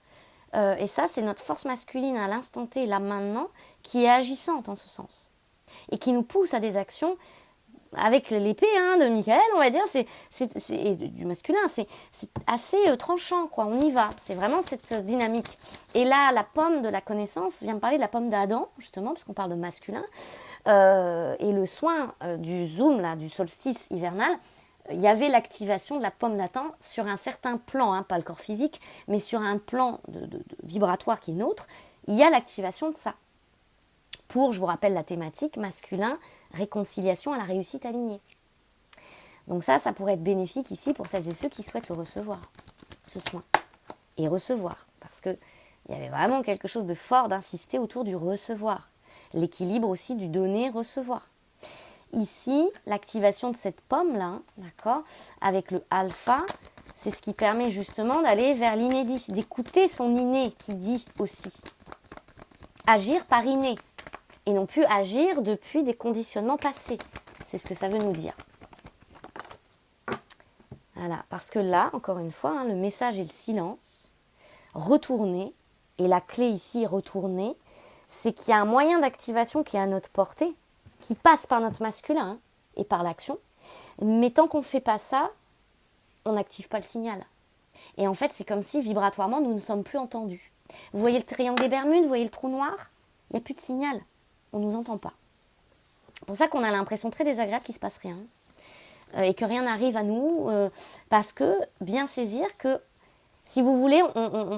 Et ça, c'est notre force masculine à l'instant T, là maintenant, qui est agissante en ce sens. Et qui nous pousse à des actions avec l'épée de Michael, on va dire, et du masculin, c'est assez tranchant, quoi. On y va. C'est vraiment cette dynamique. Et là, la pomme de la connaissance vient me parler de la pomme d'Adam, justement, parce qu'on parle de masculin. Et le soin du zoom, là, du solstice hivernal, il y avait l'activation de la pomme d'Adam sur un certain plan, pas le corps physique, mais sur un plan de vibratoire qui est nôtre. Il y a l'activation de ça. Pour, je vous rappelle la thématique, masculin, réconciliation à la réussite alignée. Donc ça pourrait être bénéfique ici pour celles et ceux qui souhaitent le recevoir, ce soin. Et recevoir, parce qu'il y avait vraiment quelque chose de fort d'insister autour du recevoir. L'équilibre aussi du donner-recevoir. Ici, l'activation de cette pomme-là, d'accord, avec le alpha, c'est ce qui permet justement d'aller vers l'inédit, d'écouter son inné qui dit aussi. agir par inné et non plus agir depuis des conditionnements passés. C'est ce que ça veut nous dire. Voilà, parce que là, encore une fois, le message est le silence. Retourner, et la clé ici, retourner, c'est qu'il y a un moyen d'activation qui est à notre portée, qui passe par notre masculin et par l'action. Mais tant qu'on ne fait pas ça, on n'active pas le signal. Et en fait, c'est comme si vibratoirement, nous ne sommes plus entendus. Vous voyez le triangle des Bermudes, vous voyez le trou noir? Il n'y a plus de signal. On ne nous entend pas. C'est pour ça qu'on a l'impression très désagréable qu'il ne se passe rien. Et que rien n'arrive à nous. Parce que, bien saisir que, si vous voulez,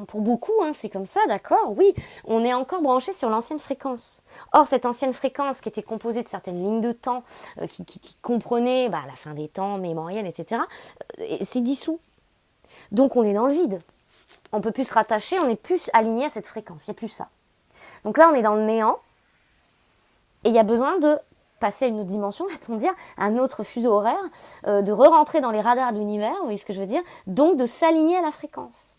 pour beaucoup, c'est comme ça, d'accord, oui, on est encore branché sur l'ancienne fréquence. Or, cette ancienne fréquence qui était composée de certaines lignes de temps, qui comprenaient la fin des temps, mémoriels, etc., c'est dissous. Donc, on est dans le vide. On ne peut plus se rattacher, on n'est plus aligné à cette fréquence, il n'y a plus ça. Donc là, on est dans le néant, et il y a besoin de passer à une autre dimension, va-t-on dire, un autre fuseau horaire, de re-rentrer dans les radars de l'univers, vous voyez ce que je veux dire, donc de s'aligner à la fréquence.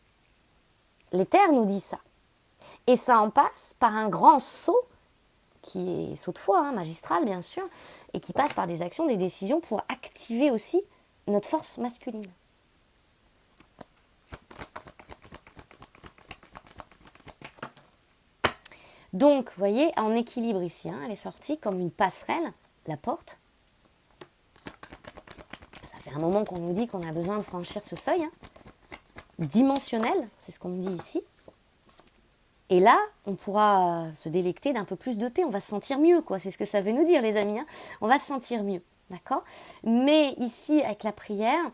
L'éther nous dit ça. Et ça en passe par un grand saut, qui est saut de foi, magistral bien sûr, et qui passe par des actions, des décisions pour activer aussi notre force masculine. Donc, vous voyez, en équilibre ici, elle est sortie comme une passerelle, la porte. Ça fait un moment qu'on nous dit qu'on a besoin de franchir ce seuil, dimensionnel, c'est ce qu'on me dit ici. Et là, on pourra se délecter d'un peu plus de paix, on va se sentir mieux, quoi. C'est ce que ça veut nous dire, les amis. On va se sentir mieux, d'accord? Mais ici, avec la prière,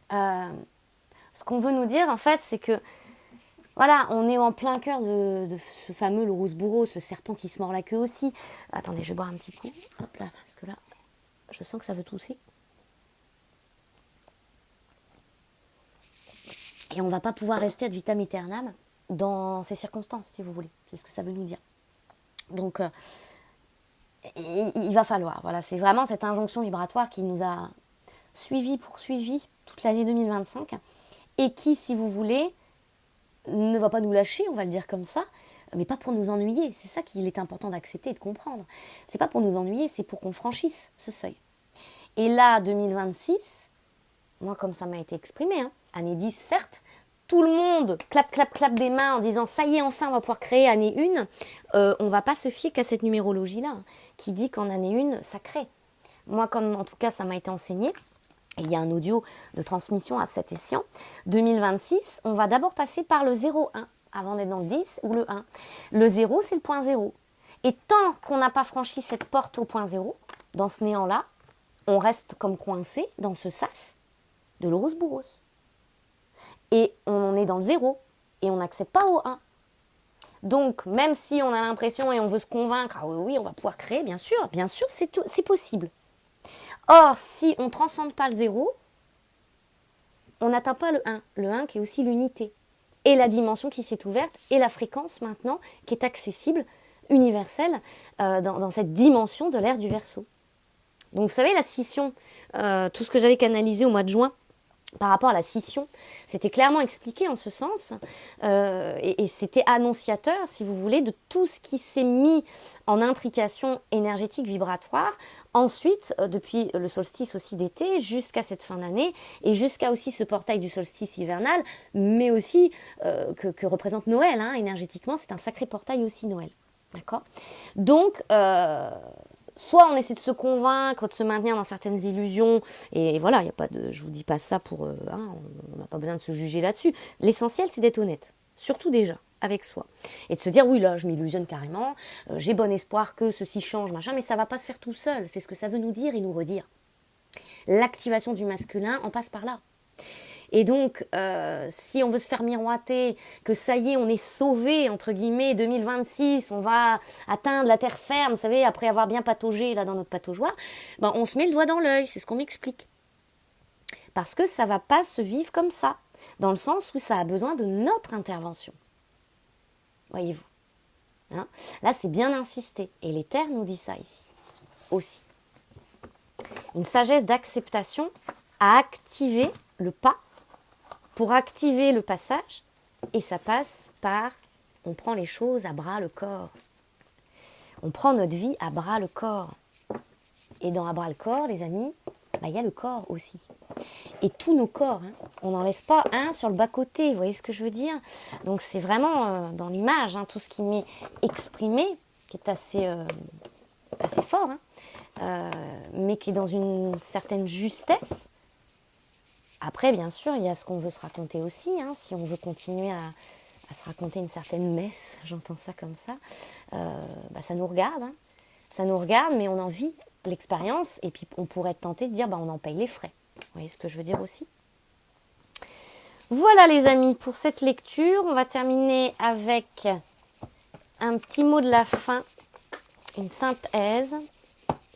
ce qu'on veut nous dire, en fait, c'est que voilà, on est en plein cœur de ce fameux l'Ouroboros, le serpent qui se mord la queue aussi. Attendez, je vais boire un petit coup. Hop là, parce que là, je sens que ça veut tousser. Et on ne va pas pouvoir rester ad vitam aeternam dans ces circonstances, si vous voulez. C'est ce que ça veut nous dire. Donc, il va falloir. Voilà, c'est vraiment cette injonction vibratoire qui nous a poursuivi toute l'année 2025 et qui, si vous voulez, ne va pas nous lâcher, on va le dire comme ça, mais pas pour nous ennuyer. C'est ça qu'il est important d'accepter et de comprendre. C'est pas pour nous ennuyer, c'est pour qu'on franchisse ce seuil. Et là, 2026, moi comme ça m'a été exprimé, année 10 certes, tout le monde clap des mains en disant ça y est, enfin on va pouvoir créer année 1, on va pas se fier qu'à cette numérologie-là, qui dit qu'en année 1, ça crée. Moi comme en tout cas ça m'a été enseigné, et il y a un audio de transmission à cet escient. 2026, on va d'abord passer par le 0-1, avant d'être dans le 10 ou le 1. Le 0, c'est le point 0. Et tant qu'on n'a pas franchi cette porte au point 0, dans ce néant-là, on reste comme coincé dans ce sas de l'Ouroboros. Et on est dans le 0, et on n'accède pas au 1. Donc, même si on a l'impression et on veut se convaincre, ah oui, on va pouvoir créer, bien sûr, c'est possible. Or, si on ne transcende pas le 0, on n'atteint pas le 1. Le 1 qui est aussi l'unité. Et la dimension qui s'est ouverte, et la fréquence maintenant qui est accessible, universelle, dans cette dimension de l'ère du Verseau. Donc vous savez, la scission, tout ce que j'avais canalisé au mois de juin, par rapport à la scission, c'était clairement expliqué en ce sens, et c'était annonciateur, si vous voulez, de tout ce qui s'est mis en intrication énergétique vibratoire, ensuite, depuis le solstice aussi d'été, jusqu'à cette fin d'année, et jusqu'à aussi ce portail du solstice hivernal, mais aussi que représente Noël, énergétiquement, c'est un sacré portail aussi Noël, d'accord? Donc, soit on essaie de se convaincre, de se maintenir dans certaines illusions, et voilà, y a pas de, je vous dis pas ça pour, on n'a pas besoin de se juger là-dessus. L'essentiel, c'est d'être honnête, surtout déjà, avec soi. Et de se dire, oui, là, je m'illusionne carrément, j'ai bon espoir que ceci change, machin, mais ça va pas se faire tout seul, c'est ce que ça veut nous dire et nous redire. L'activation du masculin en passe par là. Et donc, si on veut se faire miroiter que ça y est, on est sauvé, entre guillemets, 2026, on va atteindre la terre ferme, vous savez, après avoir bien pataugé là dans notre pataugeoire, on se met le doigt dans l'œil, c'est ce qu'on m'explique. Parce que ça ne va pas se vivre comme ça, dans le sens où ça a besoin de notre intervention. Voyez-vous. Là, c'est bien insisté. Et l'éther nous dit ça ici, aussi. Une sagesse d'acceptation à activer le pas, pour activer le passage, et ça passe par, on prend les choses à bras le corps. On prend notre vie à bras le corps. Et dans à bras le corps, les amis, il y a le corps aussi. Et tous nos corps, on n'en laisse pas un sur le bas-côté, vous voyez ce que je veux dire? Donc c'est vraiment dans l'image, tout ce qui m'est exprimé, qui est assez fort, mais qui est dans une certaine justesse. Après, bien sûr, il y a ce qu'on veut se raconter aussi, si on veut continuer à se raconter une certaine messe, j'entends ça comme ça, ça nous regarde, ça nous regarde, mais on en vit l'expérience, et puis on pourrait être tenté de dire, on en paye les frais. Vous voyez ce que je veux dire aussi? Voilà les amis, pour cette lecture, on va terminer avec un petit mot de la fin, une synthèse,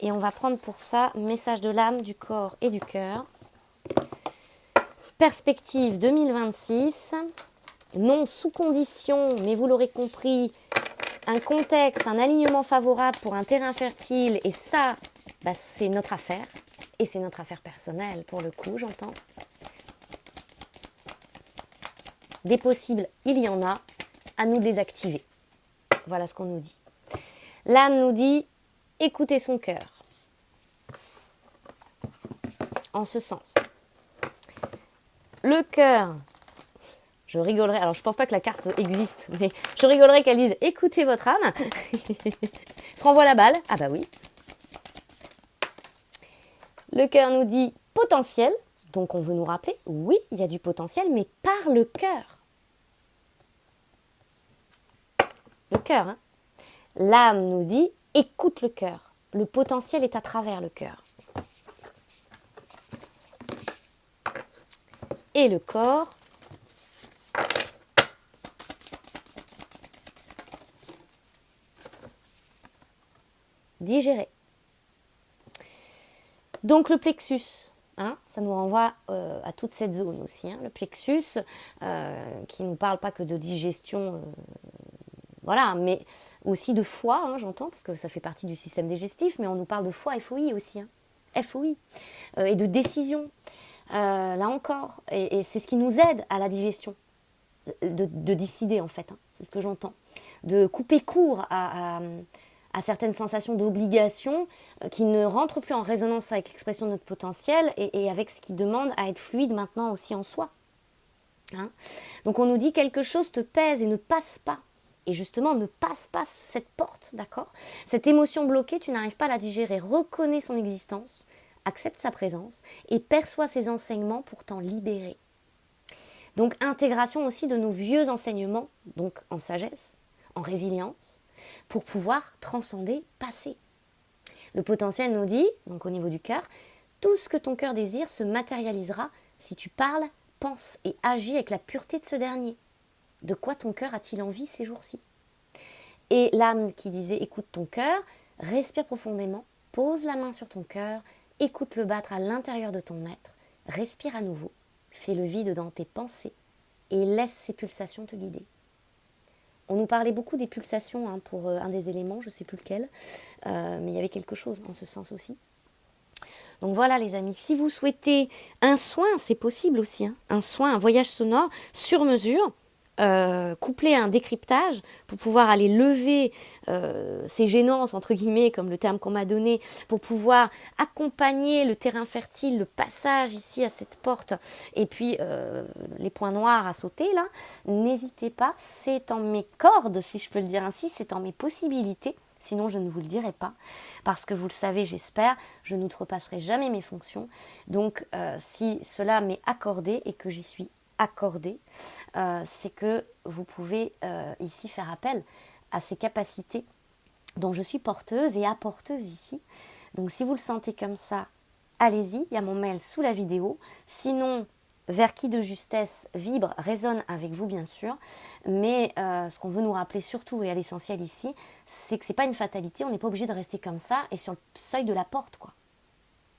et on va prendre pour ça message de l'âme, du corps et du cœur. Perspective 2026, non sous condition, mais vous l'aurez compris, un contexte, un alignement favorable pour un terrain fertile, et ça, c'est notre affaire, et c'est notre affaire personnelle pour le coup, j'entends. Des possibles, il y en a, à nous de les activer. Voilà ce qu'on nous dit. L'âme nous dit, écoutez son cœur. En ce sens. Le cœur, je rigolerais, alors je pense pas que la carte existe, mais je rigolerais qu'elle dise, écoutez votre âme. Se renvoie la balle, ah bah oui. Le cœur nous dit potentiel, donc on veut nous rappeler, oui, il y a du potentiel, mais par le cœur. Le cœur, L'âme nous dit, écoute le cœur. Le potentiel est à travers le cœur. Et le corps digérer. Donc le plexus, ça nous renvoie à toute cette zone aussi. Le plexus qui ne nous parle pas que de digestion, mais aussi de foie, j'entends, parce que ça fait partie du système digestif, mais on nous parle de foie, FOI aussi, FOI, et de décision, là encore. Et c'est ce qui nous aide à la digestion, de décider en fait, c'est ce que j'entends, de couper court à certaines sensations d'obligation qui ne rentrent plus en résonance avec l'expression de notre potentiel et avec ce qui demande à être fluide maintenant aussi en soi. Donc on nous dit quelque chose te pèse et ne passe pas. Et justement, ne passe pas cette porte, d'accord ? Cette émotion bloquée, tu n'arrives pas à la digérer. Reconnais son existence, accepte sa présence et perçois ses enseignements pour t'en libérer. Donc intégration aussi de nos vieux enseignements, donc en sagesse, en résilience, pour pouvoir transcender, passer. Le potentiel nous dit, donc au niveau du cœur, tout ce que ton cœur désire se matérialisera si tu parles, penses et agis avec la pureté de ce dernier. De quoi ton cœur a-t-il envie ces jours-ci ? Et l'âme qui disait, écoute ton cœur, respire profondément, pose la main sur ton cœur, écoute-le battre à l'intérieur de ton être, respire à nouveau, fais le vide dans tes pensées et laisse ces pulsations te guider. On nous parlait beaucoup des pulsations pour un des éléments, je ne sais plus lequel, mais il y avait quelque chose en ce sens aussi. Donc voilà les amis, si vous souhaitez un soin, c'est possible aussi, un soin, un voyage sonore sur mesure, couplé à un décryptage pour pouvoir aller lever ces gênances entre guillemets comme le terme qu'on m'a donné, pour pouvoir accompagner le terrain fertile, le passage ici à cette porte et puis les points noirs à sauter là, n'hésitez pas, c'est en mes cordes si je peux le dire ainsi, c'est en mes possibilités, sinon je ne vous le dirai pas parce que vous le savez j'espère, je n'outrepasserai jamais mes fonctions, donc si cela m'est accordé et que j'y suis accordé, c'est que vous pouvez ici faire appel à ces capacités dont je suis porteuse et apporteuse ici. Donc si vous le sentez comme ça, allez-y, il y a mon mail sous la vidéo. Sinon, vers qui de justesse vibre, résonne avec vous bien sûr, mais ce qu'on veut nous rappeler surtout et à l'essentiel ici, c'est que c'est pas une fatalité, on n'est pas obligé de rester comme ça et sur le seuil de la porte, quoi.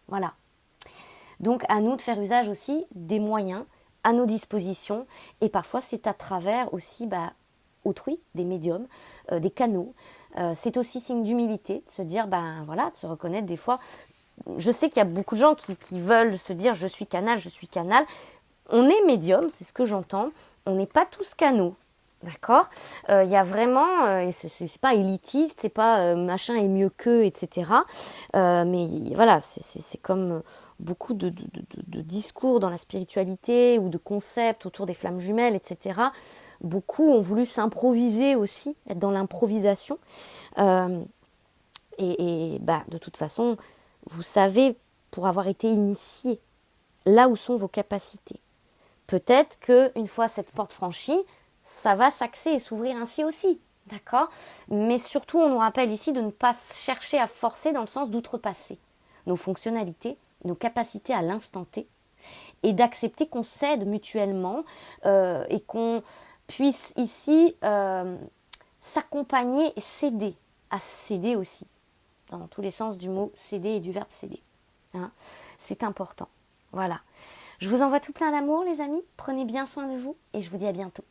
Voilà. Donc à nous de faire usage aussi des moyens à nos dispositions, et parfois c'est à travers aussi autrui, des médiums, des canaux. C'est aussi signe d'humilité, de se dire, de se reconnaître des fois. Je sais qu'il y a beaucoup de gens qui veulent se dire, je suis canal. On est médium, c'est ce que j'entends. On n'est pas tous canaux. D'accord. Il y a vraiment, et c'est pas élitiste, c'est pas machin est mieux qu'eux, etc. Mais voilà, c'est comme beaucoup de discours dans la spiritualité ou de concepts autour des flammes jumelles, etc. Beaucoup ont voulu s'improviser aussi, être dans l'improvisation. Euh, de toute façon, vous savez, pour avoir été initié, là où sont vos capacités. Peut-être qu'une fois cette porte franchie, ça va s'axer et s'ouvrir ainsi aussi. D'accord. Mais surtout, on nous rappelle ici de ne pas chercher à forcer dans le sens d'outrepasser nos fonctionnalités, nos capacités à l'instant T, et d'accepter qu'on s'aide mutuellement et qu'on puisse ici s'accompagner et s'aider, à s'aider aussi, dans tous les sens du mot s'aider et du verbe s'aider. Hein, c'est important. Voilà. Je vous envoie tout plein d'amour, les amis. Prenez bien soin de vous et je vous dis à bientôt.